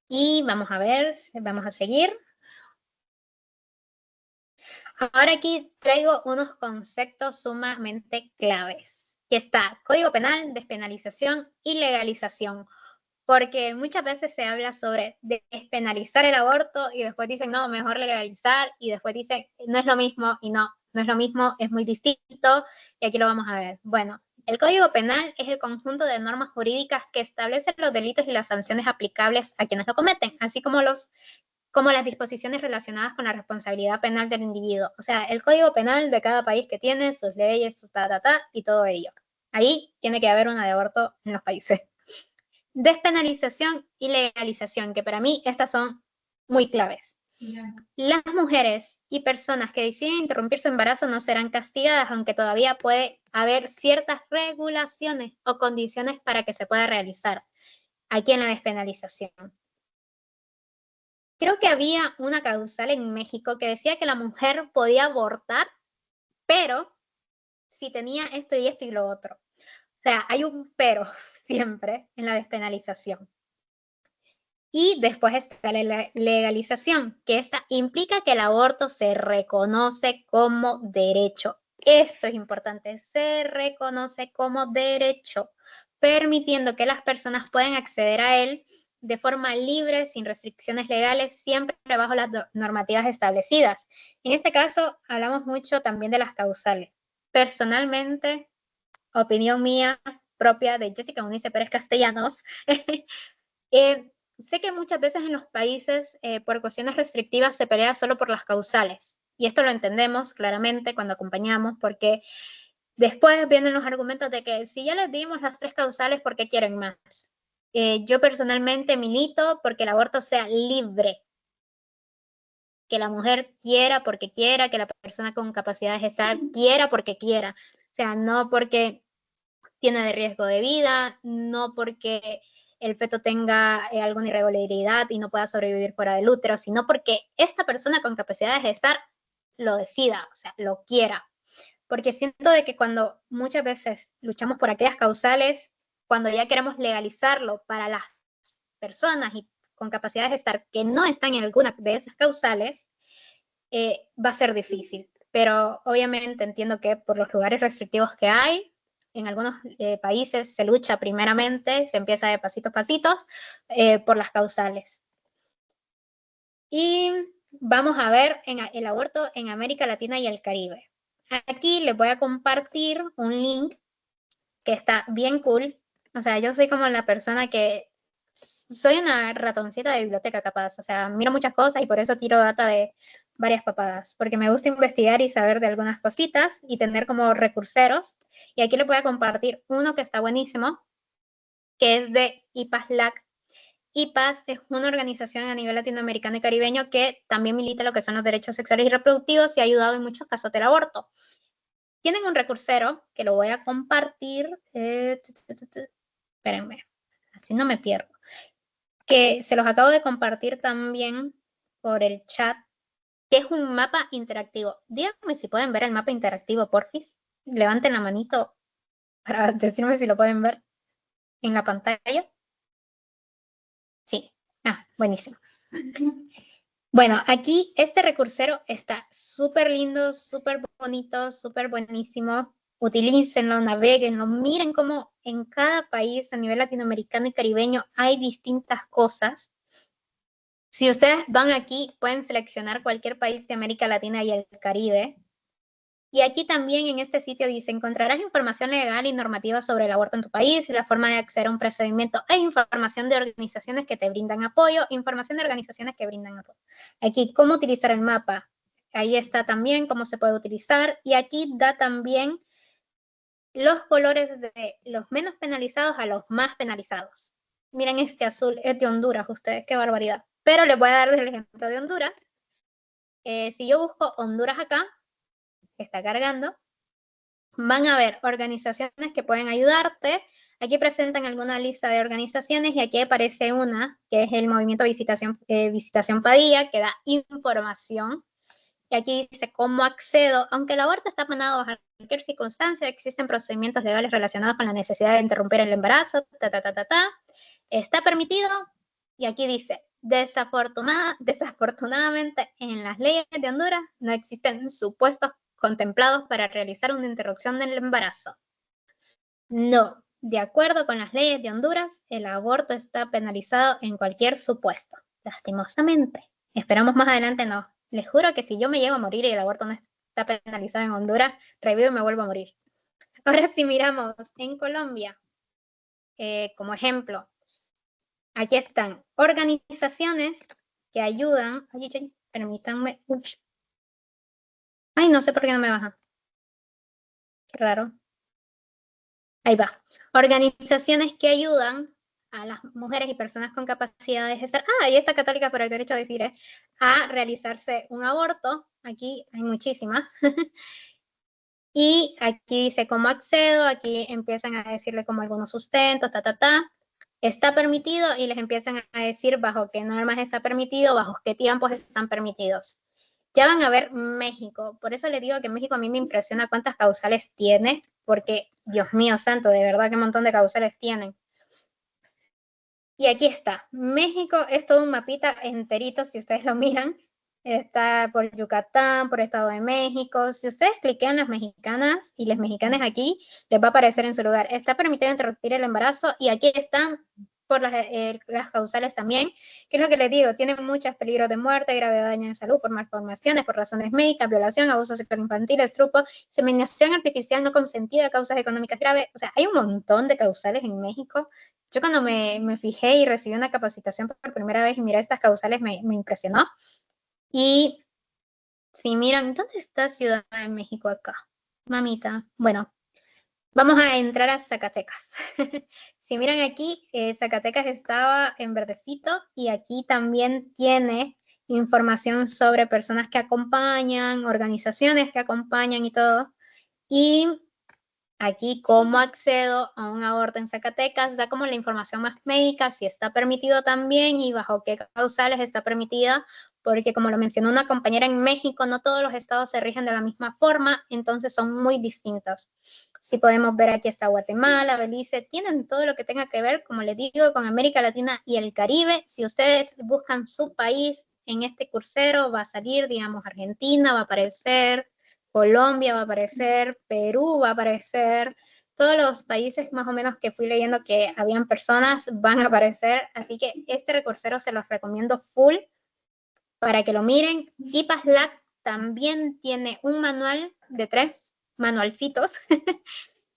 Y vamos a ver, vamos a seguir. Ahora aquí traigo unos conceptos sumamente claves, que está Código Penal, despenalización y legalización, porque muchas veces se habla sobre despenalizar el aborto y después dicen, no, mejor legalizar, y después dicen, no es lo mismo, y no es lo mismo, es muy distinto, y aquí lo vamos a ver. Bueno, el Código Penal es el conjunto de normas jurídicas que establecen los delitos y las sanciones aplicables a quienes lo cometen, así como las disposiciones relacionadas con la responsabilidad penal del individuo. O sea, el Código Penal de cada país que tiene, sus leyes, sus y todo ello. Ahí tiene que haber una de aborto en los países. Despenalización y legalización, que para mí estas son muy claves. Las mujeres y personas que deciden interrumpir su embarazo no serán castigadas, aunque todavía puede haber ciertas regulaciones o condiciones para que se pueda realizar aquí en la despenalización. Creo que había una causal en México que decía que la mujer podía abortar, pero si tenía esto y esto y lo otro. O sea, hay un pero siempre en la despenalización. Y después está la legalización, que esta implica que el aborto se reconoce como derecho. Esto es importante, se reconoce como derecho, permitiendo que las personas puedan acceder a él de forma libre, sin restricciones legales, siempre bajo las normativas establecidas. En este caso, hablamos mucho también de las causales. Personalmente, opinión mía propia de Jessica Eunice Pérez Castellanos, sé que muchas veces en los países, por cuestiones restrictivas, se pelea solo por las causales. Y esto lo entendemos claramente cuando acompañamos, porque después vienen los argumentos de que si ya les dimos las 3 causales, ¿por qué quieren más? Yo personalmente milito porque el aborto sea libre, que la mujer quiera porque quiera, que la persona con capacidad de gestar quiera porque quiera, o sea, no porque tiene de riesgo de vida, no porque el feto tenga alguna irregularidad y no pueda sobrevivir fuera del útero, sino porque esta persona con capacidad de gestar lo decida, o sea, lo quiera. Porque siento de que cuando muchas veces luchamos por aquellas causales, cuando ya queremos legalizarlo para las personas y con capacidad de gestar que no están en alguna de esas causales, va a ser difícil. Pero obviamente entiendo que por los lugares restrictivos que hay, en algunos países se lucha primeramente, se empieza de pasitos por las causales. Y vamos a ver el aborto en América Latina y el Caribe. Aquí les voy a compartir un link que está bien cool. O sea, yo soy como la persona que soy una ratoncita de biblioteca capaz. O sea, miro muchas cosas y por eso tiro data de varias papadas, porque me gusta investigar y saber de algunas cositas y tener como recurseros. Y aquí les voy a compartir uno que está buenísimo, que es de IPAS-LAC. IPAS es una organización a nivel latinoamericano y caribeño que también milita lo que son los derechos sexuales y reproductivos y ha ayudado en muchos casos del aborto. Tienen un recursero que lo voy a compartir. Espérenme, así no me pierdo. Que se los acabo de compartir también por el chat, que es un mapa interactivo. Díganme si pueden ver el mapa interactivo, porfis. Levanten la manito para decirme si lo pueden ver en la pantalla. Sí. Ah, buenísimo. Bueno, aquí este recursero está súper lindo, súper bonito, súper buenísimo. Utilícenlo, navéguenlo, miren cómo en cada país a nivel latinoamericano y caribeño hay distintas cosas. Si ustedes van aquí, pueden seleccionar cualquier país de América Latina y el Caribe. Y aquí también en este sitio dice, encontrarás información legal y normativa sobre el aborto en tu país, la forma de acceder a un procedimiento e información de organizaciones que te brindan apoyo, información de organizaciones que brindan apoyo. Aquí, cómo utilizar el mapa. Ahí está también cómo se puede utilizar. Y aquí da también los colores de los menos penalizados a los más penalizados. Miren este azul, es de Honduras, ustedes, qué barbaridad. Pero les voy a dar el ejemplo de Honduras. Si yo busco Honduras acá, que está cargando, van a ver organizaciones que pueden ayudarte. Aquí presentan alguna lista de organizaciones y aquí aparece una, que es el Movimiento Visitación Padilla, que da información. Y aquí dice cómo accedo. Aunque el aborto está penado bajo cualquier circunstancia, existen procedimientos legales relacionados con la necesidad de interrumpir el embarazo, está permitido. Y aquí dice, desafortunadamente en las leyes de Honduras no existen supuestos contemplados para realizar una interrupción del embarazo. No, de acuerdo con las leyes de Honduras, el aborto está penalizado en cualquier supuesto. Lastimosamente. Esperamos más adelante no. Les juro que si yo me llego a morir y el aborto no está penalizado en Honduras, revivo y me vuelvo a morir. Ahora si miramos en Colombia, como ejemplo, aquí están organizaciones que ayudan. Ay, permítanme. Ay, no sé por qué no me baja. Qué raro. Ahí va. Organizaciones que ayudan a las mujeres y personas con capacidad de gestar. Y esta Católica por el Derecho a Decidir, a realizarse un aborto. Aquí hay muchísimas. Y aquí dice cómo accedo, aquí empiezan a decirle como algunos sustentos, está permitido y les empiezan a decir bajo qué normas está permitido, bajo qué tiempos están permitidos. Ya van a ver México, por eso les digo que México a mí me impresiona cuántas causales tiene, porque Dios mío santo, de verdad qué montón de causales tienen. Y aquí está, México es todo un mapita enterito, si ustedes lo miran, está por Yucatán, por Estado de México. Si ustedes cliquean las mexicanas y las mexicanas aquí, les va a aparecer en su lugar. Está permitido interrumpir el embarazo y aquí están por las causales también, que es lo que les digo, tienen muchos peligros de muerte, grave daño de salud por malformaciones, por razones médicas, violación, abuso sexual infantil, estrupo, inseminación artificial no consentida, causas económicas graves. O sea, hay un montón de causales en México. Yo cuando me fijé y recibí una capacitación por primera vez y miré estas causales me impresionó. Y si miran, ¿dónde está Ciudad de México acá? Mamita. Bueno, vamos a entrar a Zacatecas. Si miran aquí, Zacatecas estaba en verdecito y aquí también tiene información sobre personas que acompañan, organizaciones que acompañan y todo. Y aquí, ¿cómo accedo a un aborto en Zacatecas? Da como la información más médica, si está permitido también y bajo qué causales está permitida, porque como lo mencionó una compañera en México, no todos los estados se rigen de la misma forma, entonces son muy distintos. Si podemos ver, aquí está Guatemala, Belice, tienen todo lo que tenga que ver, como les digo, con América Latina y el Caribe. Si ustedes buscan su país en este cursero, va a salir, digamos, Argentina, va a aparecer Colombia va a aparecer, Perú va a aparecer, todos los países más o menos que fui leyendo que habían personas van a aparecer, así que este recursero se los recomiendo full. para que lo miren. IPAS-LAC también tiene un manual de 3 manualcitos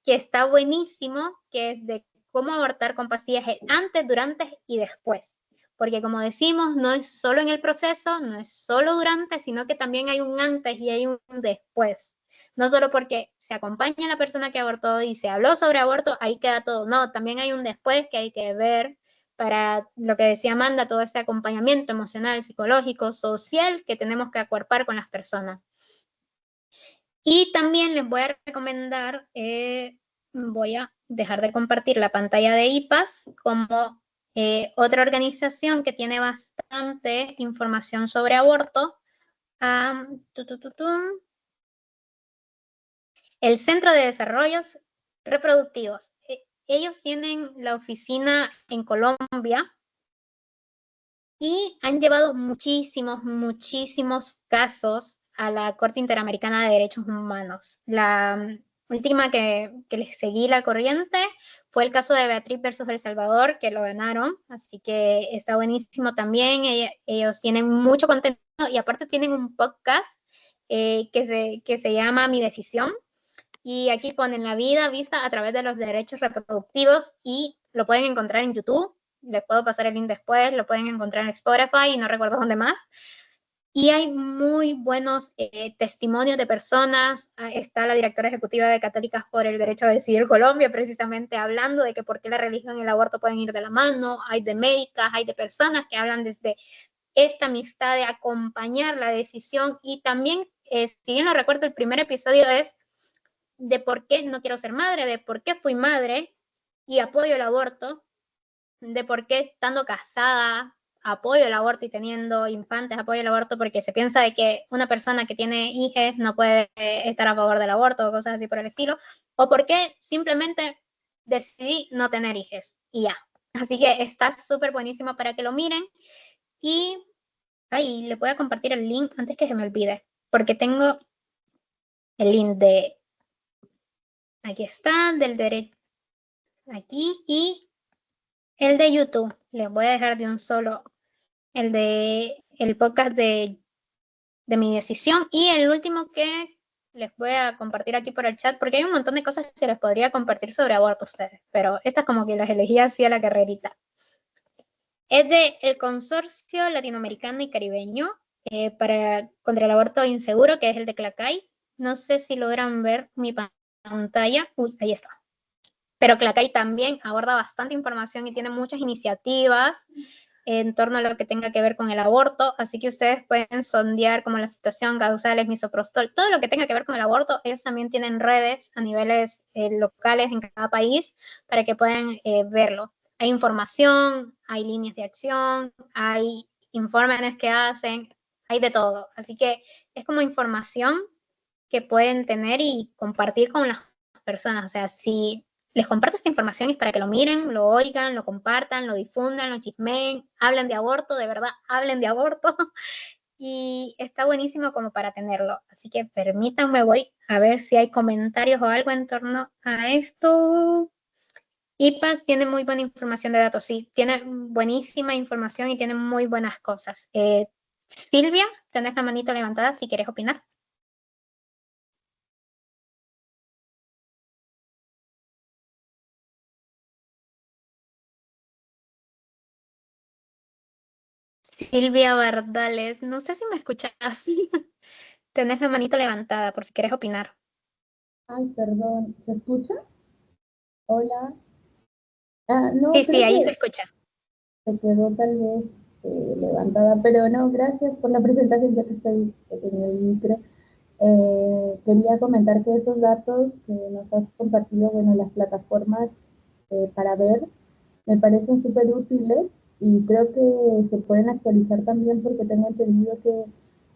que está buenísimo, que es de cómo abortar con pastillas antes, durante y después. Porque como decimos, no es solo en el proceso, no es solo durante, sino que también hay un antes y hay un después. No solo porque se acompaña a la persona que abortó y se habló sobre aborto, ahí queda todo. No, también hay un después que hay que ver para lo que decía Amanda, todo ese acompañamiento emocional, psicológico, social que tenemos que acuerpar con las personas. Y también les voy a recomendar, voy a dejar de compartir la pantalla de IPAS como otra organización que tiene bastante información sobre aborto. El Centro de Desarrollos Reproductivos. Ellos tienen la oficina en Colombia y han llevado muchísimos, muchísimos casos a la Corte Interamericana de Derechos Humanos. La última que les seguí la corriente fue el caso de Beatriz versus El Salvador, que lo ganaron, así que está buenísimo también. Ellos tienen mucho contenido y aparte tienen un podcast que se llama Mi Decisión, y aquí ponen la vida vista a través de los derechos reproductivos y lo pueden encontrar en YouTube. Les puedo pasar el link después, lo pueden encontrar en Spotify y no recuerdo dónde más. Y hay muy buenos testimonios de personas. Está la directora ejecutiva de Católicas por el Derecho a Decidir Colombia, precisamente hablando de que por qué la religión y el aborto pueden ir de la mano. Hay de médicas, hay de personas que hablan desde esta amistad de acompañar la decisión. Y también, si bien lo recuerdo, el primer episodio es de por qué no quiero ser madre, de por qué fui madre y apoyo el aborto, de por qué estando casada apoyo el aborto y teniendo infantes apoyo el aborto, porque se piensa de que una persona que tiene hijos no puede estar a favor del aborto o cosas así por el estilo, o por qué simplemente decidí no tener hijos y ya. Así que está súper buenísimo para que lo miren. Y ahí le voy a compartir el link antes que se me olvide, porque tengo el link de, aquí está, del derecho, aquí, y el de YouTube. Les voy a dejar de un solo el podcast de Mi Decisión, y el último que les voy a compartir aquí por el chat, porque hay un montón de cosas que les podría compartir sobre aborto a ustedes, pero estas como que las elegí así a la carrerita. Es de el Consorcio Latinoamericano y Caribeño contra el aborto inseguro, que es el de CLACAI. No sé si logran ver mi pantalla. Uy, ahí está. Pero CLACAI también aborda bastante información y tiene muchas iniciativas en torno a lo que tenga que ver con el aborto, así que ustedes pueden sondear como la situación, causales, misoprostol, todo lo que tenga que ver con el aborto. Ellos también tienen redes a niveles locales en cada país para que puedan verlo. Hay información, hay líneas de acción, hay informes que hacen, hay de todo, así que es como información que pueden tener y compartir con las personas. O sea, si les comparto esta información es para que lo miren, lo oigan, lo compartan, lo difundan, lo chismeen, hablen de aborto, de verdad, hablen de aborto. Y está buenísimo como para tenerlo. Así que permítanme, voy a ver si hay comentarios o algo en torno a esto. IPAS tiene muy buena información de datos, sí, tiene buenísima información y tiene muy buenas cosas. Silvia, tenés la manito levantada si quieres opinar. Silvia Bardales, no sé si me escuchas. Tenés la manito levantada por si quieres opinar. Ay, perdón, ¿se escucha? Hola. No, Sí, creo ahí se que escucha. se quedó tal vez levantada, pero no, gracias por la presentación, ya que estoy en el micro. Quería comentar que esos datos que nos has compartido, bueno, las plataformas para ver, me parecen súper útiles y creo que se pueden actualizar también porque tengo entendido que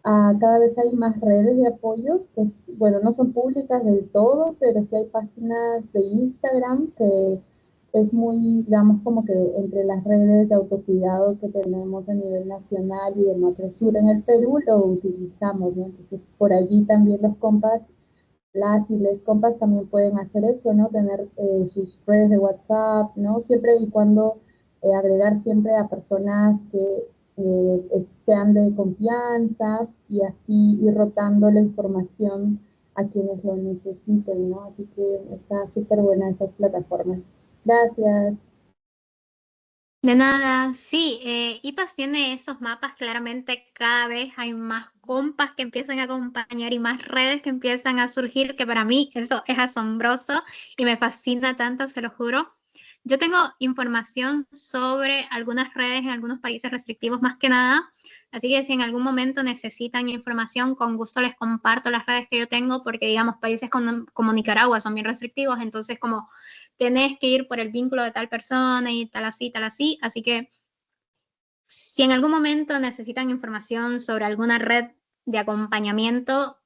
cada vez hay más redes de apoyo, que bueno, no son públicas del todo, pero sí hay páginas de Instagram que es muy, digamos, como que entre las redes de autocuidado que tenemos a nivel nacional y de Matresur en el Perú, lo utilizamos, ¿no? Entonces, por allí también los compas, las y les compas también pueden hacer eso, ¿no? Tener sus redes de WhatsApp, ¿no? Siempre y cuando agregar siempre a personas que sean de confianza y así ir rotando la información a quienes lo necesiten, ¿no? Así que está súper buena esas plataformas. Gracias. De nada, sí, IPAS tiene esos mapas, claramente cada vez hay más compas que empiezan a acompañar y más redes que empiezan a surgir, que para mí eso es asombroso y me fascina tanto, se lo juro. Yo tengo información sobre algunas redes en algunos países restrictivos más que nada, así que si en algún momento necesitan información, con gusto les comparto las redes que yo tengo, porque digamos, países como Nicaragua son bien restrictivos, entonces como tenés que ir por el vínculo de tal persona y tal así, así que si en algún momento necesitan información sobre alguna red de acompañamiento,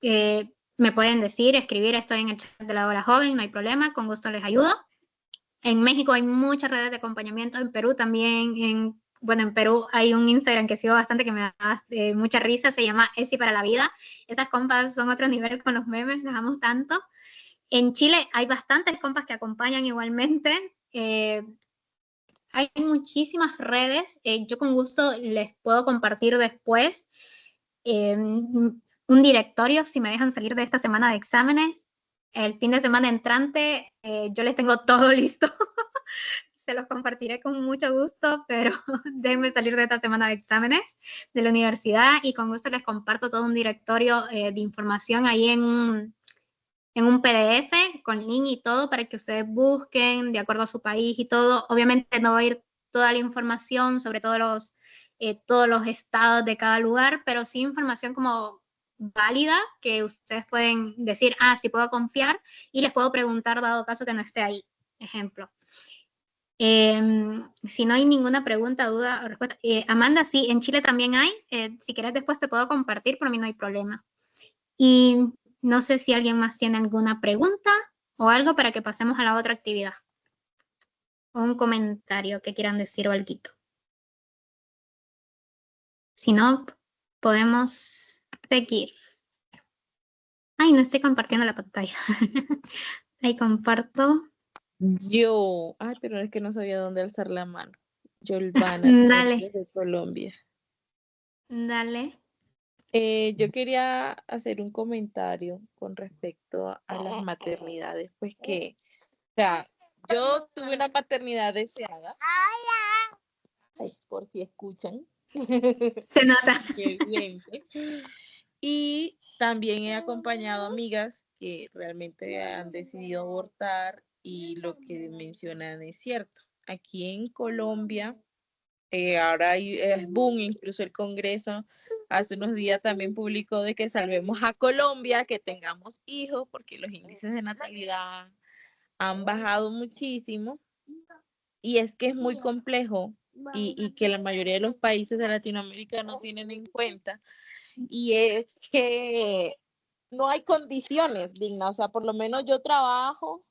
me pueden decir, escribir, estoy en el chat de la hora joven, no hay problema, con gusto les ayudo. En México hay muchas redes de acompañamiento, en Perú también, bueno, en Perú hay un Instagram que sigo bastante que me da mucha risa, se llama Esi para la vida. Esas compas son otro nivel con los memes, las amo tanto. En Chile hay bastantes compas que acompañan igualmente. Hay muchísimas redes. Yo con gusto les puedo compartir después un directorio si me dejan salir de esta semana de exámenes. El fin de semana entrante yo les tengo todo listo. Se los compartiré con mucho gusto, pero déjenme salir de esta semana de exámenes de la universidad y con gusto les comparto todo un directorio de información ahí en un PDF con link y todo para que ustedes busquen de acuerdo a su país y todo. Obviamente no va a ir toda la información sobre todos los estados de cada lugar, pero sí información como válida que ustedes pueden decir, sí puedo confiar y les puedo preguntar dado caso que no esté ahí. Ejemplo. Si no hay ninguna pregunta, duda o respuesta. Amanda, sí, en Chile también hay. Si querés después te puedo compartir, por mí no hay problema. Y no sé si alguien más tiene alguna pregunta o algo para que pasemos a la otra actividad. O un comentario que quieran decir o algo. Si no, podemos seguir. Ay, no estoy compartiendo la pantalla. Ahí comparto. Pero es que no sabía dónde alzar la mano. Yolvana, Dale. de Colombia. Dale. Yo quería hacer un comentario con respecto a las maternidades, pues que, o sea, yo tuve una maternidad deseada. Ay, por si escuchan. Se nota. Y también he acompañado amigas que realmente han decidido abortar y lo que mencionan es cierto. Aquí en Colombia, ahora hay boom, incluso el Congreso hace unos días también publicó de que salvemos a Colombia, que tengamos hijos, porque los índices de natalidad han bajado muchísimo. Y es que es muy complejo y que la mayoría de los países de Latinoamérica no tienen en cuenta. Y es que no hay condiciones dignas, o sea, por lo menos yo trabajo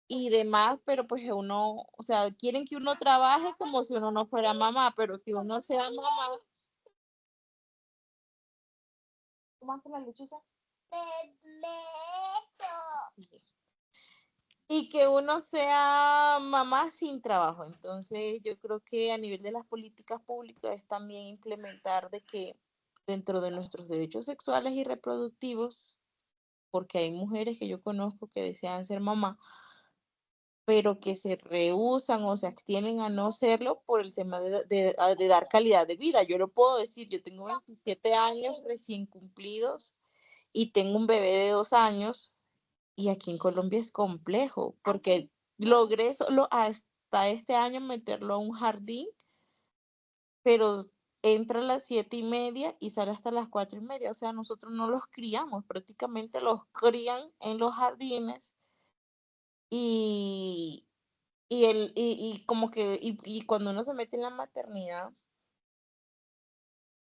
y demás, pero pues uno, o sea, quieren que uno trabaje como si uno no fuera mamá, pero que uno sea mamá. ¿Cómo hace la luchusa? Y que uno sea mamá sin trabajo. Entonces, yo creo que a nivel de las políticas públicas es también implementar de que dentro de nuestros derechos sexuales y reproductivos, porque hay mujeres que yo conozco que desean ser mamá, pero que se rehúsan o se abstienen a no serlo por el tema de dar calidad de vida. Yo lo puedo decir, yo tengo 27 años recién cumplidos y tengo un bebé de 2 años y aquí en Colombia es complejo porque logré solo hasta este año meterlo a un jardín, pero entra a las 7:30 y sale hasta las 4:30. O sea, nosotros no los criamos, prácticamente los crían en los jardines y como que, y cuando uno se mete en la maternidad,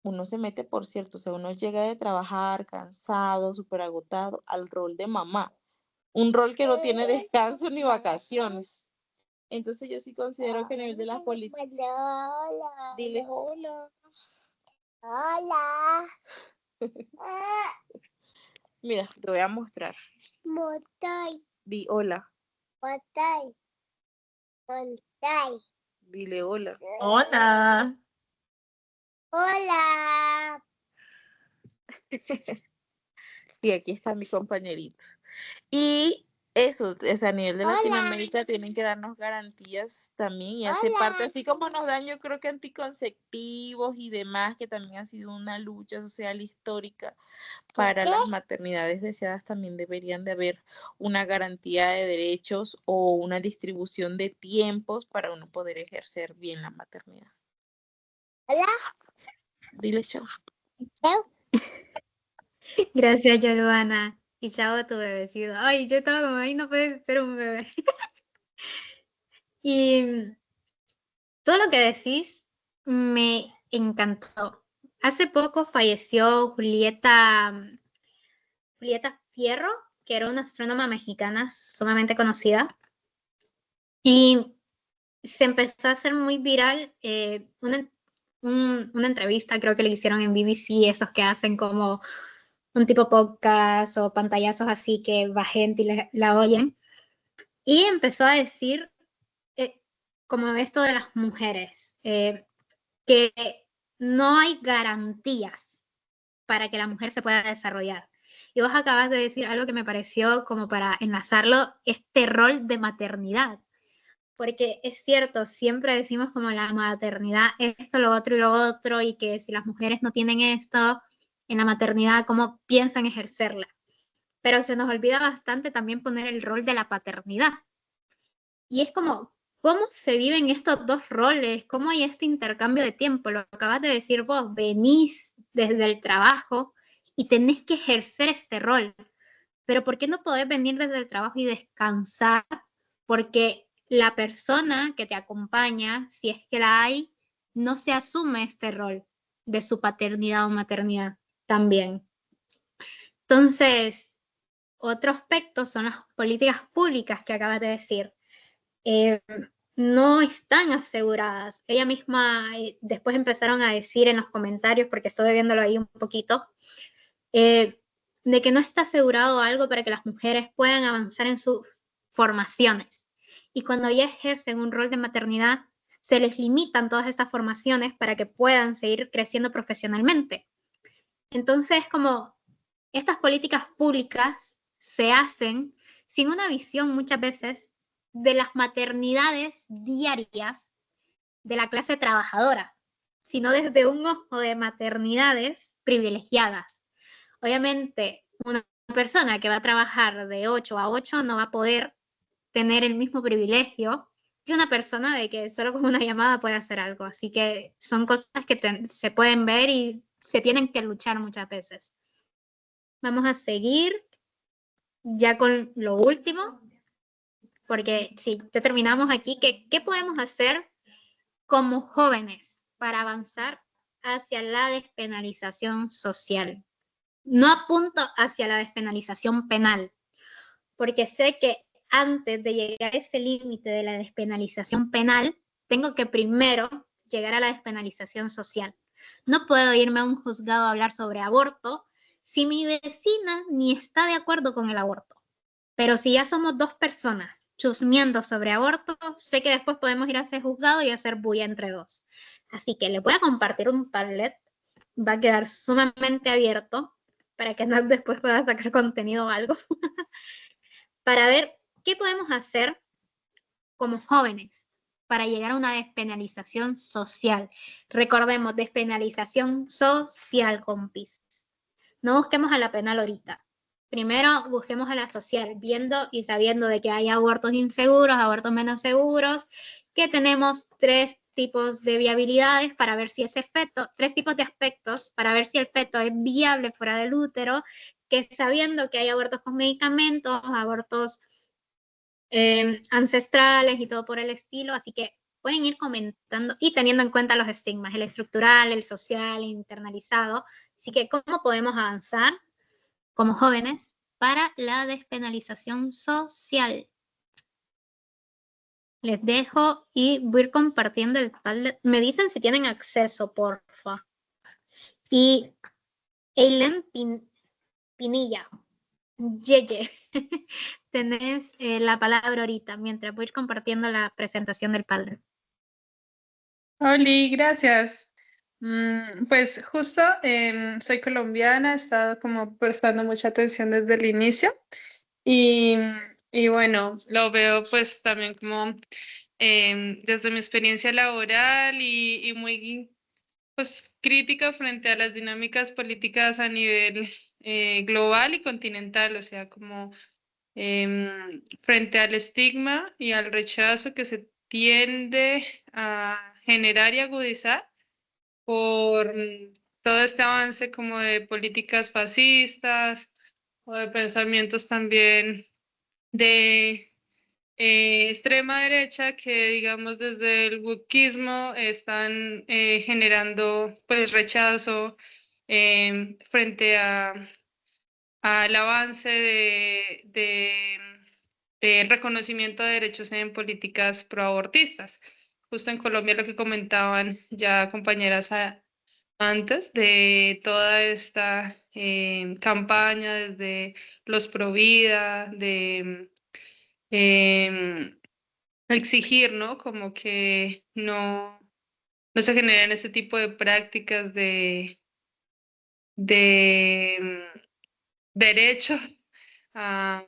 uno se mete, por cierto, o sea, uno llega de trabajar cansado, súper agotado, al rol de mamá, un rol que no tiene descanso ni vacaciones. Entonces yo sí considero que a nivel de las políticas... Dile hola. Hola. Mira, te voy a mostrar. Di hola. Dile hola. Hola. Hola. Y aquí está mi compañerito. Y eso, es a nivel de Hola. Latinoamérica, tienen que darnos garantías también y hace parte, Hola. así como nos dan, yo creo que anticonceptivos y demás, que también ha sido una lucha social histórica para las maternidades deseadas, también deberían de haber una garantía de derechos o una distribución de tiempos para uno poder ejercer bien la maternidad. Hola. Dile chao. Chao. Gracias, Yolvana. Y chao a tu bebecito. Ay, yo estaba como, ay, no puede ser un bebé. Y todo lo que decís me encantó. Hace poco falleció Julieta Fierro, que era una astrónoma mexicana sumamente conocida. Y se empezó a hacer muy viral una entrevista, creo que le hicieron en BBC, esos que hacen como un tipo podcast o pantallazos así que va gente y la oyen. Y empezó a decir como esto de las mujeres, que no hay garantías para que la mujer se pueda desarrollar. Y vos acabas de decir algo que me pareció como para enlazarlo, este rol de maternidad. Porque es cierto, siempre decimos como la maternidad, esto, lo otro y lo otro, y que si las mujeres no tienen esto en la maternidad, ¿cómo piensan ejercerla? Pero se nos olvida bastante también poner el rol de la paternidad. Y es como, ¿cómo se viven estos dos roles? ¿Cómo hay este intercambio de tiempo? Lo acabas de decir vos, venís desde el trabajo y tenés que ejercer este rol. Pero ¿por qué no podés venir desde el trabajo y descansar? Porque la persona que te acompaña, si es que la hay, no se asume este rol de su paternidad o maternidad también. Entonces, otro aspecto son las políticas públicas que acabas de decir. No están aseguradas. Ella misma después empezaron a decir en los comentarios, porque estuve viéndolo ahí un poquito, de que no está asegurado algo para que las mujeres puedan avanzar en sus formaciones. Y cuando ya ejercen un rol de maternidad, se les limitan todas estas formaciones para que puedan seguir creciendo profesionalmente. Entonces, como estas políticas públicas se hacen sin una visión muchas veces de las maternidades diarias de la clase trabajadora, sino desde un ojo de maternidades privilegiadas. Obviamente, una persona que va a trabajar de 8 a 8 no va a poder tener el mismo privilegio que una persona de que solo con una llamada puede hacer algo. Así que son cosas que se pueden ver y se tienen que luchar muchas veces. Vamos a seguir ya con lo último, porque si ya terminamos aquí, ¿qué podemos hacer como jóvenes para avanzar hacia la despenalización social? No apunto hacia la despenalización penal, porque sé que antes de llegar a ese límite de la despenalización penal, tengo que primero llegar a la despenalización social. No puedo irme a un juzgado a hablar sobre aborto si mi vecina ni está de acuerdo con el aborto. Pero si ya somos dos personas chusmeando sobre aborto, sé que después podemos ir a ese juzgado y hacer bulla entre dos. Así que les voy a compartir un Padlet, va a quedar sumamente abierto para que Nat después pueda sacar contenido o algo, para ver qué podemos hacer como jóvenes para llegar a una despenalización social. Recordemos, despenalización social, compis. No busquemos a la penal ahorita. Primero busquemos a la social, viendo y sabiendo de que hay abortos inseguros, abortos menos seguros, que tenemos 3 tipos de viabilidades para ver si ese feto, 3 tipos de aspectos para ver si el feto es viable fuera del útero, que sabiendo que hay abortos con medicamentos, abortos ancestrales y todo por el estilo, así que pueden ir comentando y teniendo en cuenta los estigmas, el estructural, el social, el internalizado. Así que, ¿cómo podemos avanzar como jóvenes para la despenalización social? Les dejo y voy a ir compartiendo el Padlet. Me dicen si tienen acceso, porfa. Y Eileen Pinilla, Yeye, tenés la palabra ahorita, mientras voy a ir compartiendo la presentación del Padlet. Oli, gracias. Pues justo soy colombiana, he estado como prestando mucha atención desde el inicio y, y bueno, lo veo pues también como desde mi experiencia laboral y muy pues crítica frente a las dinámicas políticas a nivel global y continental, o sea, como frente al estigma y al rechazo que se tiende a generar y agudizar por todo este avance como de políticas fascistas o de pensamientos también de extrema derecha que, digamos, desde el wokismo están generando pues rechazo frente al avance de reconocimiento de derechos en políticas proabortistas. Justo en Colombia lo que comentaban ya compañeras antes de toda esta campaña desde los Provida, de exigir, ¿no? Como que no se generen este tipo de prácticas de derecho a,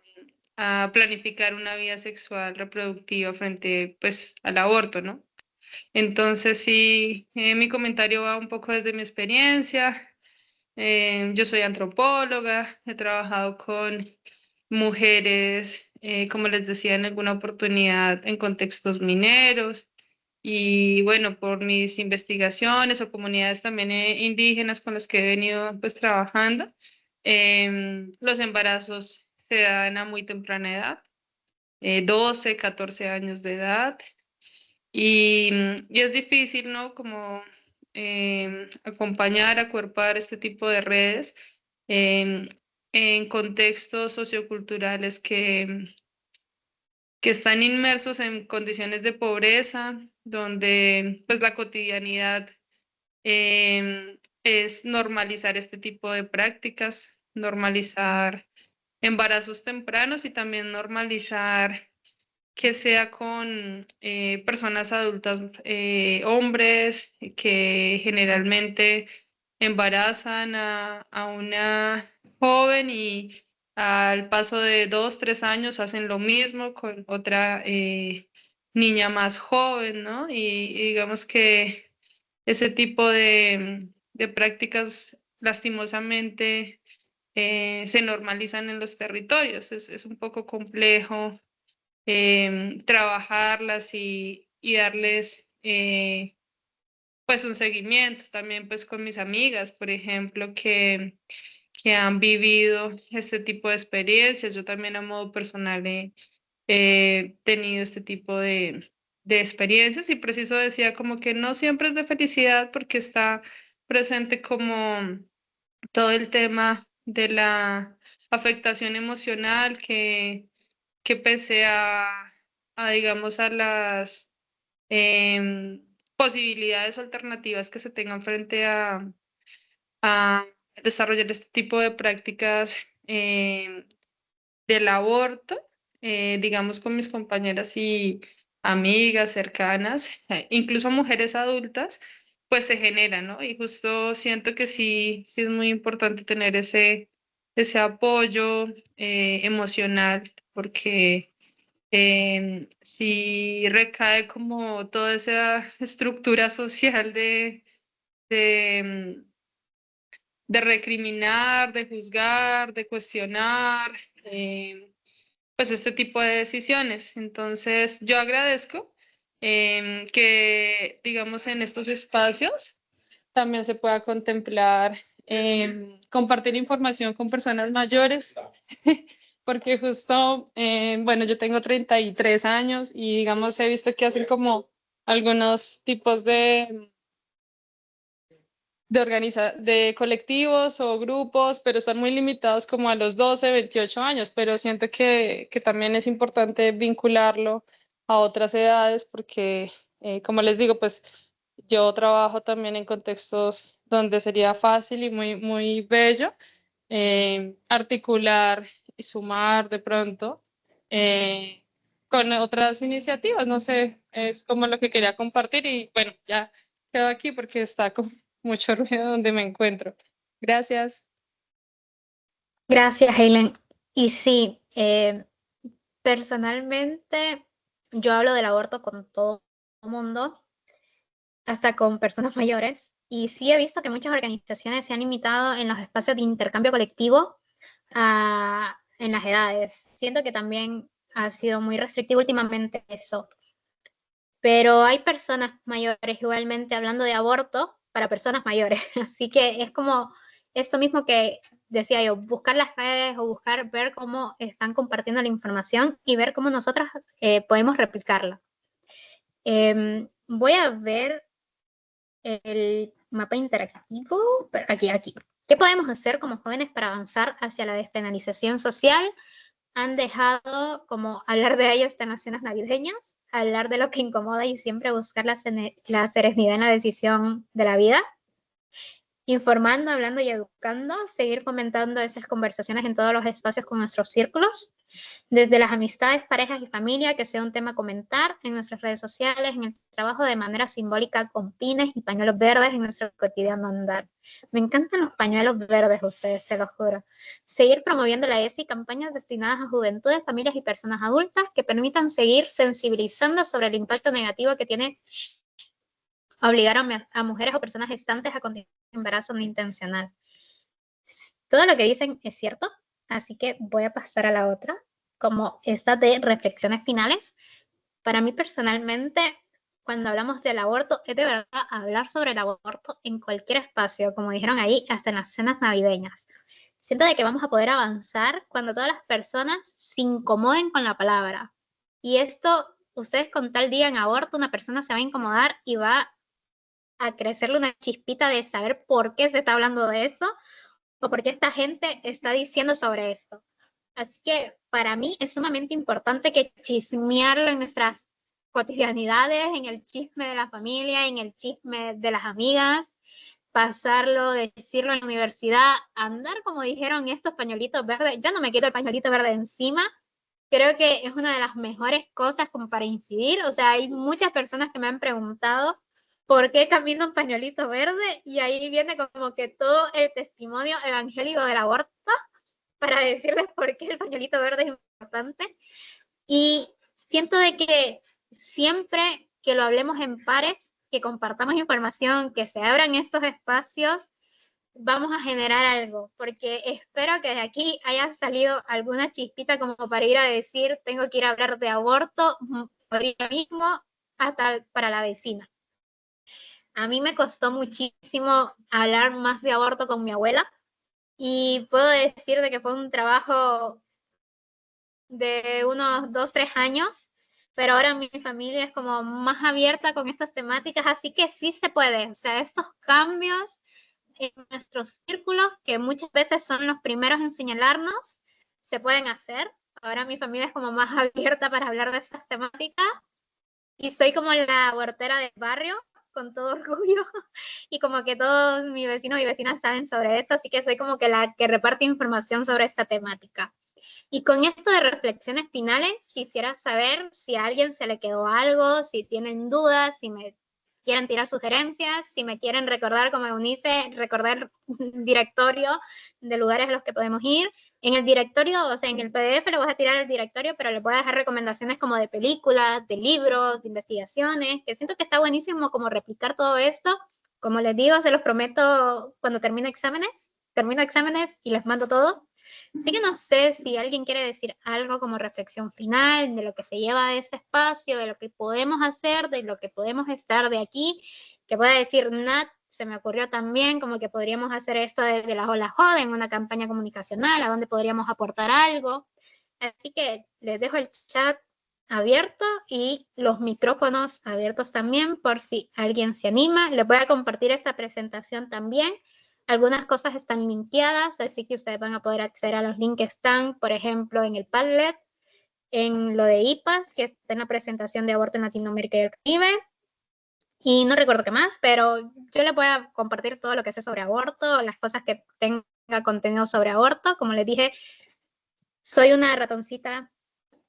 a planificar una vida sexual reproductiva frente, pues, al aborto, ¿no? Entonces, sí, mi comentario va un poco desde mi experiencia. Yo soy antropóloga, he trabajado con mujeres, como les decía en alguna oportunidad, en contextos mineros. Y bueno, por mis investigaciones o comunidades también indígenas con las que he venido pues trabajando, los embarazos se dan a muy temprana edad, 12, 14 años de edad. Y es difícil, ¿no? Como acompañar, acuerpar este tipo de redes em, en contextos socioculturales que están inmersos en condiciones de pobreza, donde pues la cotidianidad es normalizar este tipo de prácticas, normalizar embarazos tempranos y también normalizar que sea con personas adultas, hombres, que generalmente embarazan a una joven y al paso de 2, 3 años hacen lo mismo con otra niña más joven, ¿no? Y digamos que ese tipo de prácticas lastimosamente se normalizan en los territorios. Es un poco complejo trabajarlas y darles pues un seguimiento también pues con mis amigas, por ejemplo, que han vivido este tipo de experiencias. Yo también a modo personal he tenido este tipo de experiencias y preciso decía como que no siempre es de felicidad porque está presente como todo el tema de la afectación emocional que pese digamos, a las posibilidades o alternativas que se tengan frente a desarrollar este tipo de prácticas del aborto, digamos, con mis compañeras y amigas cercanas, incluso mujeres adultas, pues se genera, ¿no? Y justo siento que sí es muy importante tener ese apoyo emocional, porque si recae como toda esa estructura social de, de recriminar, de juzgar, de cuestionar, pues este tipo de decisiones. Entonces, yo agradezco que, digamos, en estos espacios también se pueda contemplar compartir información con personas mayores, porque justo, bueno, yo tengo 33 años y digamos he visto que hacen como algunos tipos de colectivos o grupos, pero están muy limitados como a los 12, 28 años, pero siento que también es importante vincularlo a otras edades porque, como les digo, pues yo trabajo también en contextos donde sería fácil y muy bello articular y sumar de pronto con otras iniciativas, no sé, es como lo que quería compartir y bueno, ya quedo aquí porque está como mucho ruido donde me encuentro. Gracias. Gracias, Helen. Y sí, personalmente yo hablo del aborto con todo el mundo, hasta con personas mayores, y sí he visto que muchas organizaciones se han limitado en los espacios de intercambio colectivo en las edades. Siento que también ha sido muy restrictivo últimamente eso. Pero hay personas mayores igualmente hablando de aborto para personas mayores. Así que es como esto mismo que decía yo, buscar las redes o buscar, ver cómo están compartiendo la información y ver cómo nosotras podemos replicarla. Voy a ver el mapa interactivo. Aquí. ¿Qué podemos hacer como jóvenes para avanzar hacia la despenalización social? Han dejado como hablar de ello hasta en las cenas navideñas, hablar de lo que incomoda y siempre buscar la serenidad en la decisión de la vida. Informando, hablando y educando, seguir fomentando esas conversaciones en todos los espacios con nuestros círculos, desde las amistades, parejas y familia, que sea un tema a comentar en nuestras redes sociales, en el trabajo de manera simbólica con pines y pañuelos verdes en nuestro cotidiano andar. Me encantan los pañuelos verdes, ustedes, se los juro. Seguir promoviendo la ESI y campañas destinadas a juventudes, familias y personas adultas que permitan seguir sensibilizando sobre el impacto negativo que tiene obligar a mujeres o personas gestantes a continuar un embarazo no intencional. Todo lo que dicen es cierto, así que voy a pasar a la otra, como esta de reflexiones finales. Para mí personalmente, cuando hablamos del aborto, es de verdad hablar sobre el aborto en cualquier espacio, como dijeron ahí, hasta en las cenas navideñas. Siento de que vamos a poder avanzar cuando todas las personas se incomoden con la palabra. Y esto, ustedes con tal día en aborto, una persona se va a incomodar y va a crecerle una chispita de saber por qué se está hablando de eso o por qué esta gente está diciendo sobre esto. Así que para mí es sumamente importante que chismearlo en nuestras cotidianidades, en el chisme de la familia, en el chisme de las amigas, pasarlo, decirlo en la universidad, andar como dijeron estos pañuelitos verdes. Yo no me quito el pañuelito verde encima. Creo que es una de las mejores cosas como para incidir. O sea, hay muchas personas que me han preguntado ¿por qué camino un pañuelito verde? Y ahí viene como que todo el testimonio evangélico del aborto para decirles por qué el pañuelito verde es importante. Y siento de que siempre que lo hablemos en pares, que compartamos información, que se abran estos espacios, vamos a generar algo, porque espero que de aquí haya salido alguna chispita como para ir a decir, tengo que ir a hablar de aborto ahorita mismo, hasta para la vecina. A mí me costó muchísimo hablar más de aborto con mi abuela y puedo decir de que fue un trabajo de unos 2-3 años, pero ahora mi familia es como más abierta con estas temáticas, así que sí se puede. O sea, estos cambios en nuestros círculos, que muchas veces son los primeros en señalarnos, se pueden hacer. Ahora mi familia es como más abierta para hablar de estas temáticas y soy como la huertera del barrio, con todo orgullo, y como que todos mis vecinos y vecinas saben sobre eso, así que soy como que la que reparte información sobre esta temática. Y con esto de reflexiones finales, quisiera saber si a alguien se le quedó algo, si tienen dudas, si me quieren tirar sugerencias, si me quieren recordar, como Eunice, recordar directorio de lugares a los que podemos ir. En el directorio, o sea, en el PDF le voy a tirar el directorio, pero le voy a dejar recomendaciones como de películas, de libros, de investigaciones, que siento que está buenísimo como replicar todo esto. Como les digo, se los prometo cuando termino exámenes y les mando todo. Así que no sé si alguien quiere decir algo como reflexión final de lo que se lleva de ese espacio, de lo que podemos hacer, de lo que podemos estar de aquí, que pueda decir Nat, se me ocurrió también como que podríamos hacer esto de las olas joven, una campaña comunicacional a donde podríamos aportar algo. Así que les dejo el chat abierto y los micrófonos abiertos también por si alguien se anima. Les voy a compartir esta presentación también. Algunas cosas están linkeadas, así que ustedes van a poder acceder a los links que están, por ejemplo, en el Padlet, en lo de IPAS, que está en la presentación de aborto en Latinoamérica y el Caribe. Y no recuerdo qué más, pero yo les voy a compartir todo lo que sé sobre aborto, las cosas que tenga contenido sobre aborto. Como les dije, soy una ratoncita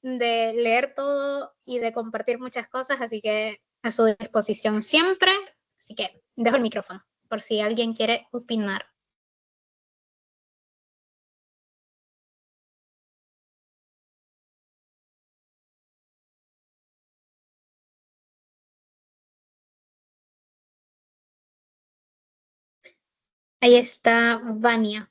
de leer todo y de compartir muchas cosas, así que a su disposición siempre. Así que dejo el micrófono. por si alguien quiere opinar. Ahí está Vania.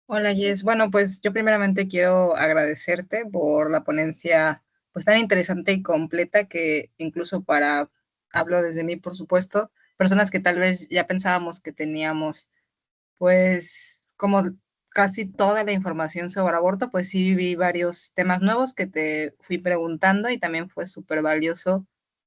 Hola Jess, bueno pues yo primeramente quiero agradecerte por la ponencia pues tan interesante y completa que incluso hablo desde mí por supuesto, personas que tal vez ya pensábamos que teníamos pues como casi toda la información sobre aborto, pues sí vi varios temas nuevos que te fui preguntando y también fue súper valioso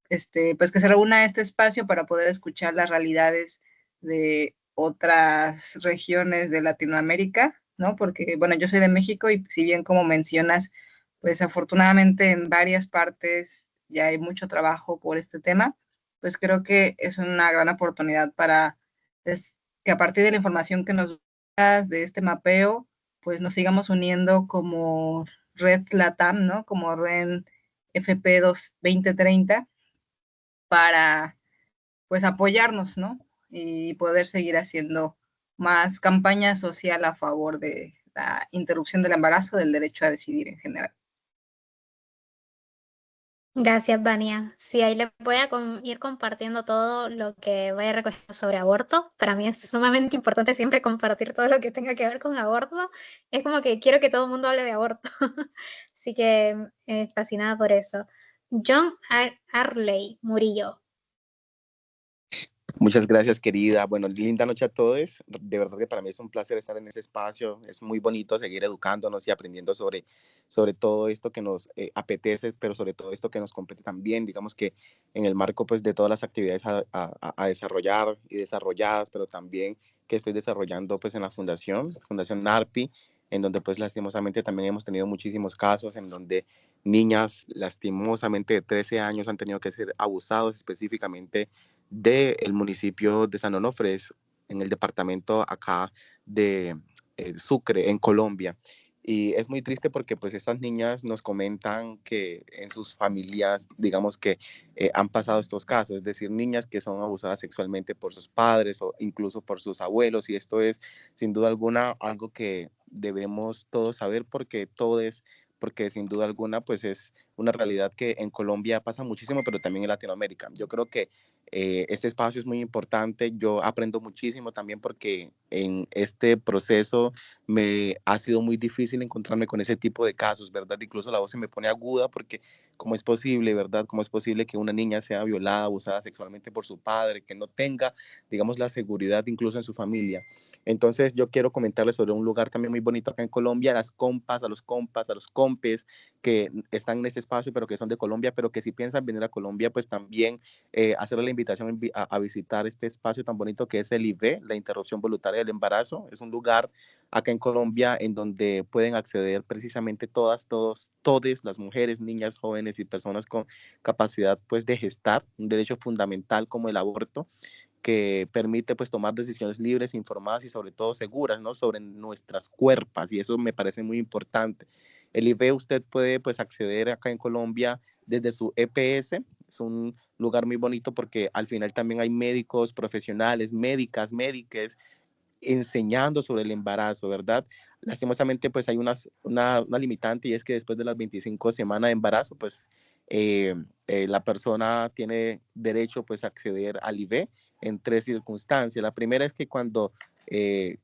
pues que se reúna este espacio para poder escuchar las realidades de otras regiones de Latinoamérica, ¿no? Porque, bueno, yo soy de México y si bien como mencionas, pues afortunadamente en varias partes ya hay mucho trabajo por este tema, pues creo que es una gran oportunidad para que a partir de la información que nos das de este mapeo, pues nos sigamos uniendo como Red LATAM, ¿no? Como Red FP2 2030 para pues apoyarnos, ¿no? Y poder seguir haciendo más campaña social a favor de la interrupción del embarazo, del derecho a decidir en general. Gracias, Vania. Sí, ahí les voy a ir compartiendo todo lo que vaya recogiendo sobre aborto. Para mí es sumamente importante siempre compartir todo lo que tenga que ver con aborto. Es como que quiero que todo el mundo hable de aborto. Así que fascinada por eso. John Arley Murillo. Muchas gracias, querida. Bueno, linda noche a todos. De verdad que para mí es un placer estar en ese espacio. Es muy bonito seguir educándonos y aprendiendo sobre todo esto que nos apetece, pero sobre todo esto que nos compete también. Digamos que en el marco pues, de todas las actividades a desarrollar y desarrolladas, pero también que estoy desarrollando pues, en la Fundación NARPI, en donde pues lastimosamente también hemos tenido muchísimos casos en donde niñas lastimosamente de 13 años han tenido que ser abusados específicamente del municipio de San Onofre, en el departamento acá de Sucre, en Colombia. Y es muy triste porque pues estas niñas nos comentan que en sus familias, digamos que han pasado estos casos, es decir, niñas que son abusadas sexualmente por sus padres o incluso por sus abuelos. Y esto es sin duda alguna algo que debemos todos saber porque sin duda alguna pues es una realidad que en Colombia pasa muchísimo, pero también en Latinoamérica. Yo creo que este espacio es muy importante. Yo aprendo muchísimo también porque en este proceso me ha sido muy difícil encontrarme con ese tipo de casos, ¿verdad? Incluso la voz se me pone aguda porque cómo es posible, ¿verdad? ¿Cómo es posible que una niña sea violada, abusada sexualmente por su padre, que no tenga, digamos, la seguridad incluso en su familia? Entonces yo quiero comentarles sobre un lugar también muy bonito acá en Colombia, las compas, a los compes que están en ese espacio, pero que son de Colombia, pero que si piensan venir a Colombia, pues también hacerle la invitación a visitar este espacio tan bonito que es el IV, la interrupción voluntaria del embarazo. Es un lugar acá en Colombia en donde pueden acceder precisamente todas las mujeres, niñas, jóvenes y personas con capacidad pues de gestar, un derecho fundamental como el aborto, que permite pues tomar decisiones libres, informadas y sobre todo seguras, ¿no? Sobre nuestras cuerpos, y eso me parece muy importante. El IV usted puede pues acceder acá en Colombia desde su EPS, es un lugar muy bonito porque al final también hay médicos profesionales, médiques, enseñando sobre el embarazo, ¿verdad? Lastimosamente, pues hay una limitante y es que después de las 25 semanas de embarazo, pues la persona tiene derecho pues a acceder al IV en 3 circunstancias. La primera es que cuando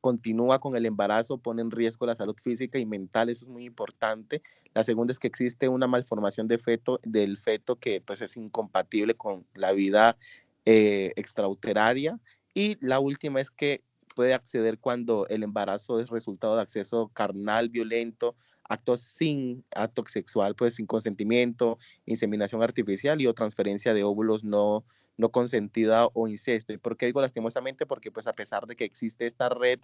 continúa con el embarazo pone en riesgo la salud física y mental, eso es muy importante. La segunda es que existe una malformación del feto que pues es incompatible con la vida extrauterina. Y la última es que puede acceder cuando el embarazo es resultado de acceso carnal, violento, actos sin acto sexual, pues sin consentimiento, inseminación artificial y o transferencia de óvulos no consentida o incesto. ¿Y por qué digo lastimosamente? Porque pues a pesar de que existe esta red,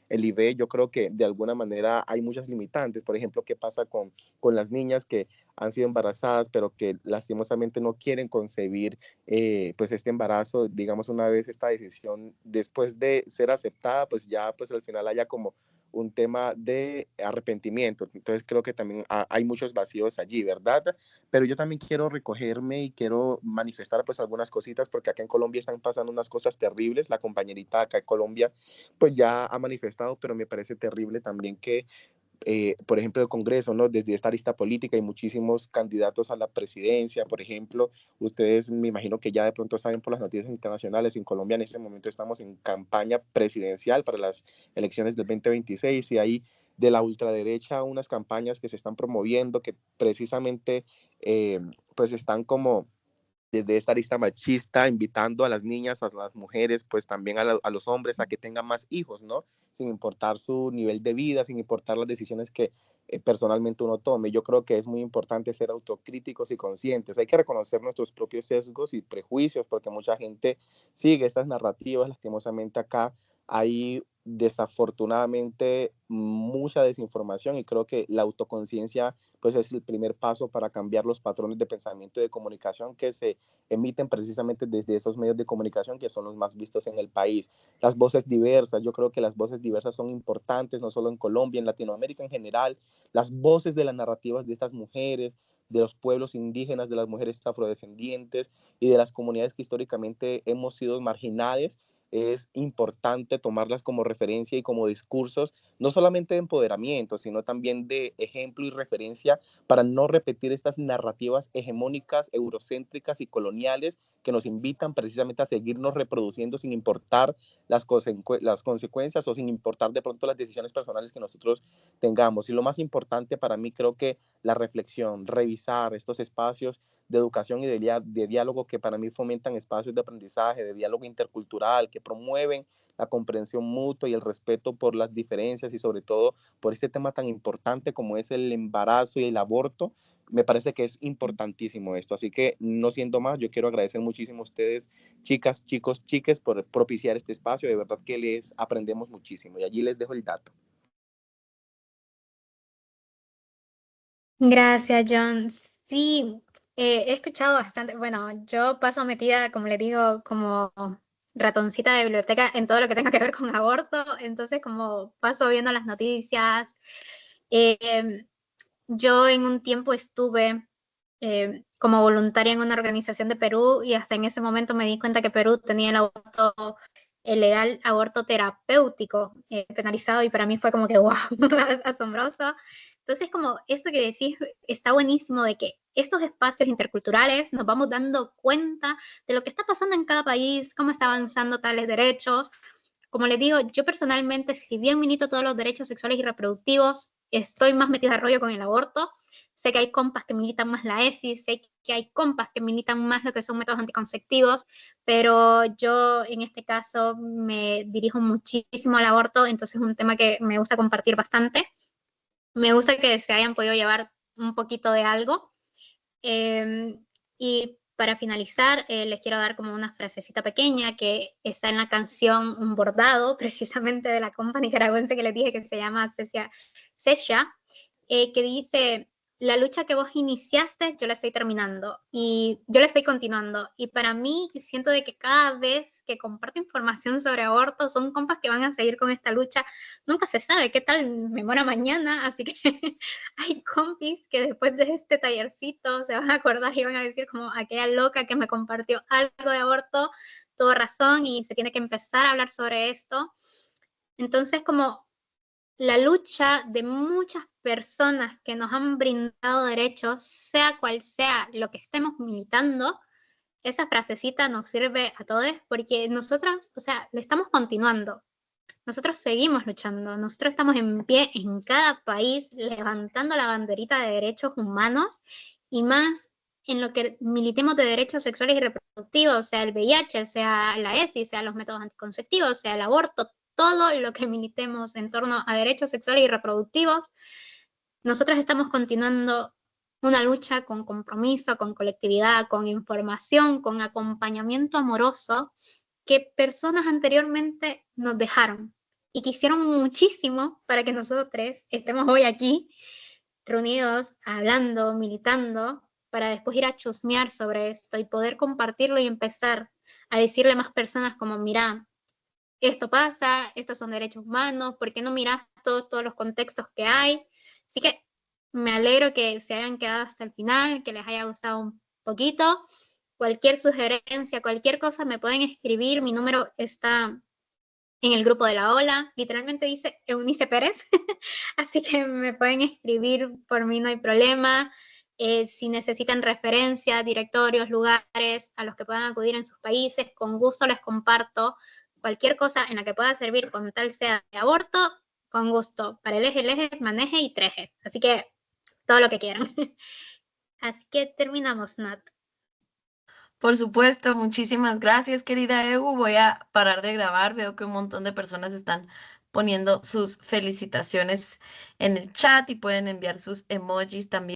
el IV, yo creo que de alguna manera hay muchas limitantes. Por ejemplo, ¿qué pasa con las niñas que han sido embarazadas, pero que lastimosamente no quieren concebir pues este embarazo? Digamos, una vez esta decisión, después de ser aceptada, pues ya pues al final haya como un tema de arrepentimiento. Entonces creo que también hay muchos vacíos allí, ¿verdad? Pero yo también quiero recogerme y quiero manifestar pues algunas cositas, porque acá en Colombia están pasando unas cosas terribles. La compañerita acá en Colombia pues ya ha manifestado, pero me parece terrible también que por ejemplo, el Congreso, ¿no? Desde esta lista política hay muchísimos candidatos a la presidencia, por ejemplo, ustedes me imagino que ya de pronto saben por las noticias internacionales, en Colombia en este momento estamos en campaña presidencial para las elecciones del 2026 y hay de la ultraderecha unas campañas que se están promoviendo que precisamente pues están como desde esta lista machista, invitando a las niñas, a las mujeres, pues también a los hombres a que tengan más hijos, ¿no? Sin importar su nivel de vida, sin importar las decisiones que personalmente uno tome. Yo creo que es muy importante ser autocríticos y conscientes. Hay que reconocer nuestros propios sesgos y prejuicios, porque mucha gente sigue estas narrativas. Lastimosamente acá hay desafortunadamente mucha desinformación y creo que la autoconciencia pues es el primer paso para cambiar los patrones de pensamiento y de comunicación que se emiten precisamente desde esos medios de comunicación que son los más vistos en el país. Las voces diversas, yo creo que las voces diversas son importantes, no solo en Colombia, en Latinoamérica en general, las voces de las narrativas de estas mujeres, de los pueblos indígenas, de las mujeres afrodescendientes y de las comunidades que históricamente hemos sido marginadas, es importante tomarlas como referencia y como discursos, no solamente de empoderamiento, sino también de ejemplo y referencia para no repetir estas narrativas hegemónicas, eurocéntricas y coloniales que nos invitan precisamente a seguirnos reproduciendo sin importar las consecuencias o sin importar de pronto las decisiones personales que nosotros tengamos. Y lo más importante para mí creo que la reflexión, revisar estos espacios de educación y de diálogo que para mí fomentan espacios de aprendizaje, de diálogo intercultural, que promueven la comprensión mutua y el respeto por las diferencias y sobre todo por este tema tan importante como es el embarazo y el aborto. Me parece que es importantísimo esto. Así que no siendo más, yo quiero agradecer muchísimo a ustedes, chicas, chicos, chiques, por propiciar este espacio. De verdad que les aprendemos muchísimo y allí les dejo el dato. Gracias, John. Sí, he escuchado bastante. Bueno, yo paso metida, como les digo, como ratoncita de biblioteca en todo lo que tenga que ver con aborto. Entonces, como paso viendo las noticias. Yo en un tiempo estuve como voluntaria en una organización de Perú y hasta en ese momento me di cuenta que Perú tenía el legal aborto terapéutico penalizado y para mí fue como que wow, asombroso. Entonces como esto que decís está buenísimo de que estos espacios interculturales nos vamos dando cuenta de lo que está pasando en cada país, cómo está avanzando tales derechos. Como les digo, yo personalmente, si bien milito todos los derechos sexuales y reproductivos, estoy más metida a rollo con el aborto. Sé que hay compas que militan más la ESI, sé que hay compas que militan más lo que son métodos anticonceptivos, pero yo en este caso me dirijo muchísimo al aborto, entonces es un tema que me gusta compartir bastante. Me gusta que se hayan podido llevar un poquito de algo. Y para finalizar, les quiero dar como una frasecita pequeña que está en la canción Un Bordado, precisamente de la compa nicaragüense que les dije que se llama Sesha, que dice, la lucha que vos iniciaste, yo la estoy terminando y yo la estoy continuando. Y para mí, siento de que cada vez que comparto información sobre aborto, son compas que van a seguir con esta lucha. Nunca se sabe qué tal me muera mañana, así que hay compis que después de este tallercito se van a acordar y van a decir como aquella loca que me compartió algo de aborto, tuvo razón y se tiene que empezar a hablar sobre esto. Entonces, como la lucha de muchas personas que nos han brindado derechos, sea cual sea lo que estemos militando, esa frasecita nos sirve a todos porque nosotros, o sea, le estamos continuando. Nosotros seguimos luchando, nosotros estamos en pie en cada país levantando la banderita de derechos humanos y más en lo que militemos de derechos sexuales y reproductivos, sea el VIH, sea la ESI, sea los métodos anticonceptivos, sea el aborto, todo lo que militemos en torno a derechos sexuales y reproductivos, nosotros estamos continuando una lucha con compromiso, con colectividad, con información, con acompañamiento amoroso que personas anteriormente nos dejaron y que hicieron muchísimo para que nosotros estemos hoy aquí reunidos, hablando, militando, para después ir a chusmear sobre esto y poder compartirlo y empezar a decirle a más personas como, mira, esto pasa, estos son derechos humanos, ¿por qué no miras todos los contextos que hay? Así que me alegro que se hayan quedado hasta el final, que les haya gustado un poquito. Cualquier sugerencia, cualquier cosa me pueden escribir, mi número está en el grupo de la ola, literalmente dice Eunice Pérez, así que me pueden escribir, por mí no hay problema. Si necesitan referencias, directorios, lugares a los que puedan acudir en sus países, con gusto les comparto cualquier cosa en la que pueda servir con tal sea de aborto, con gusto, para el eje, maneje y treje, así que todo lo que quieran. Así que terminamos, Nat. Por supuesto, muchísimas gracias, querida Egu. Voy a parar de grabar. Veo que un montón de personas están poniendo sus felicitaciones en el chat y pueden enviar sus emojis también.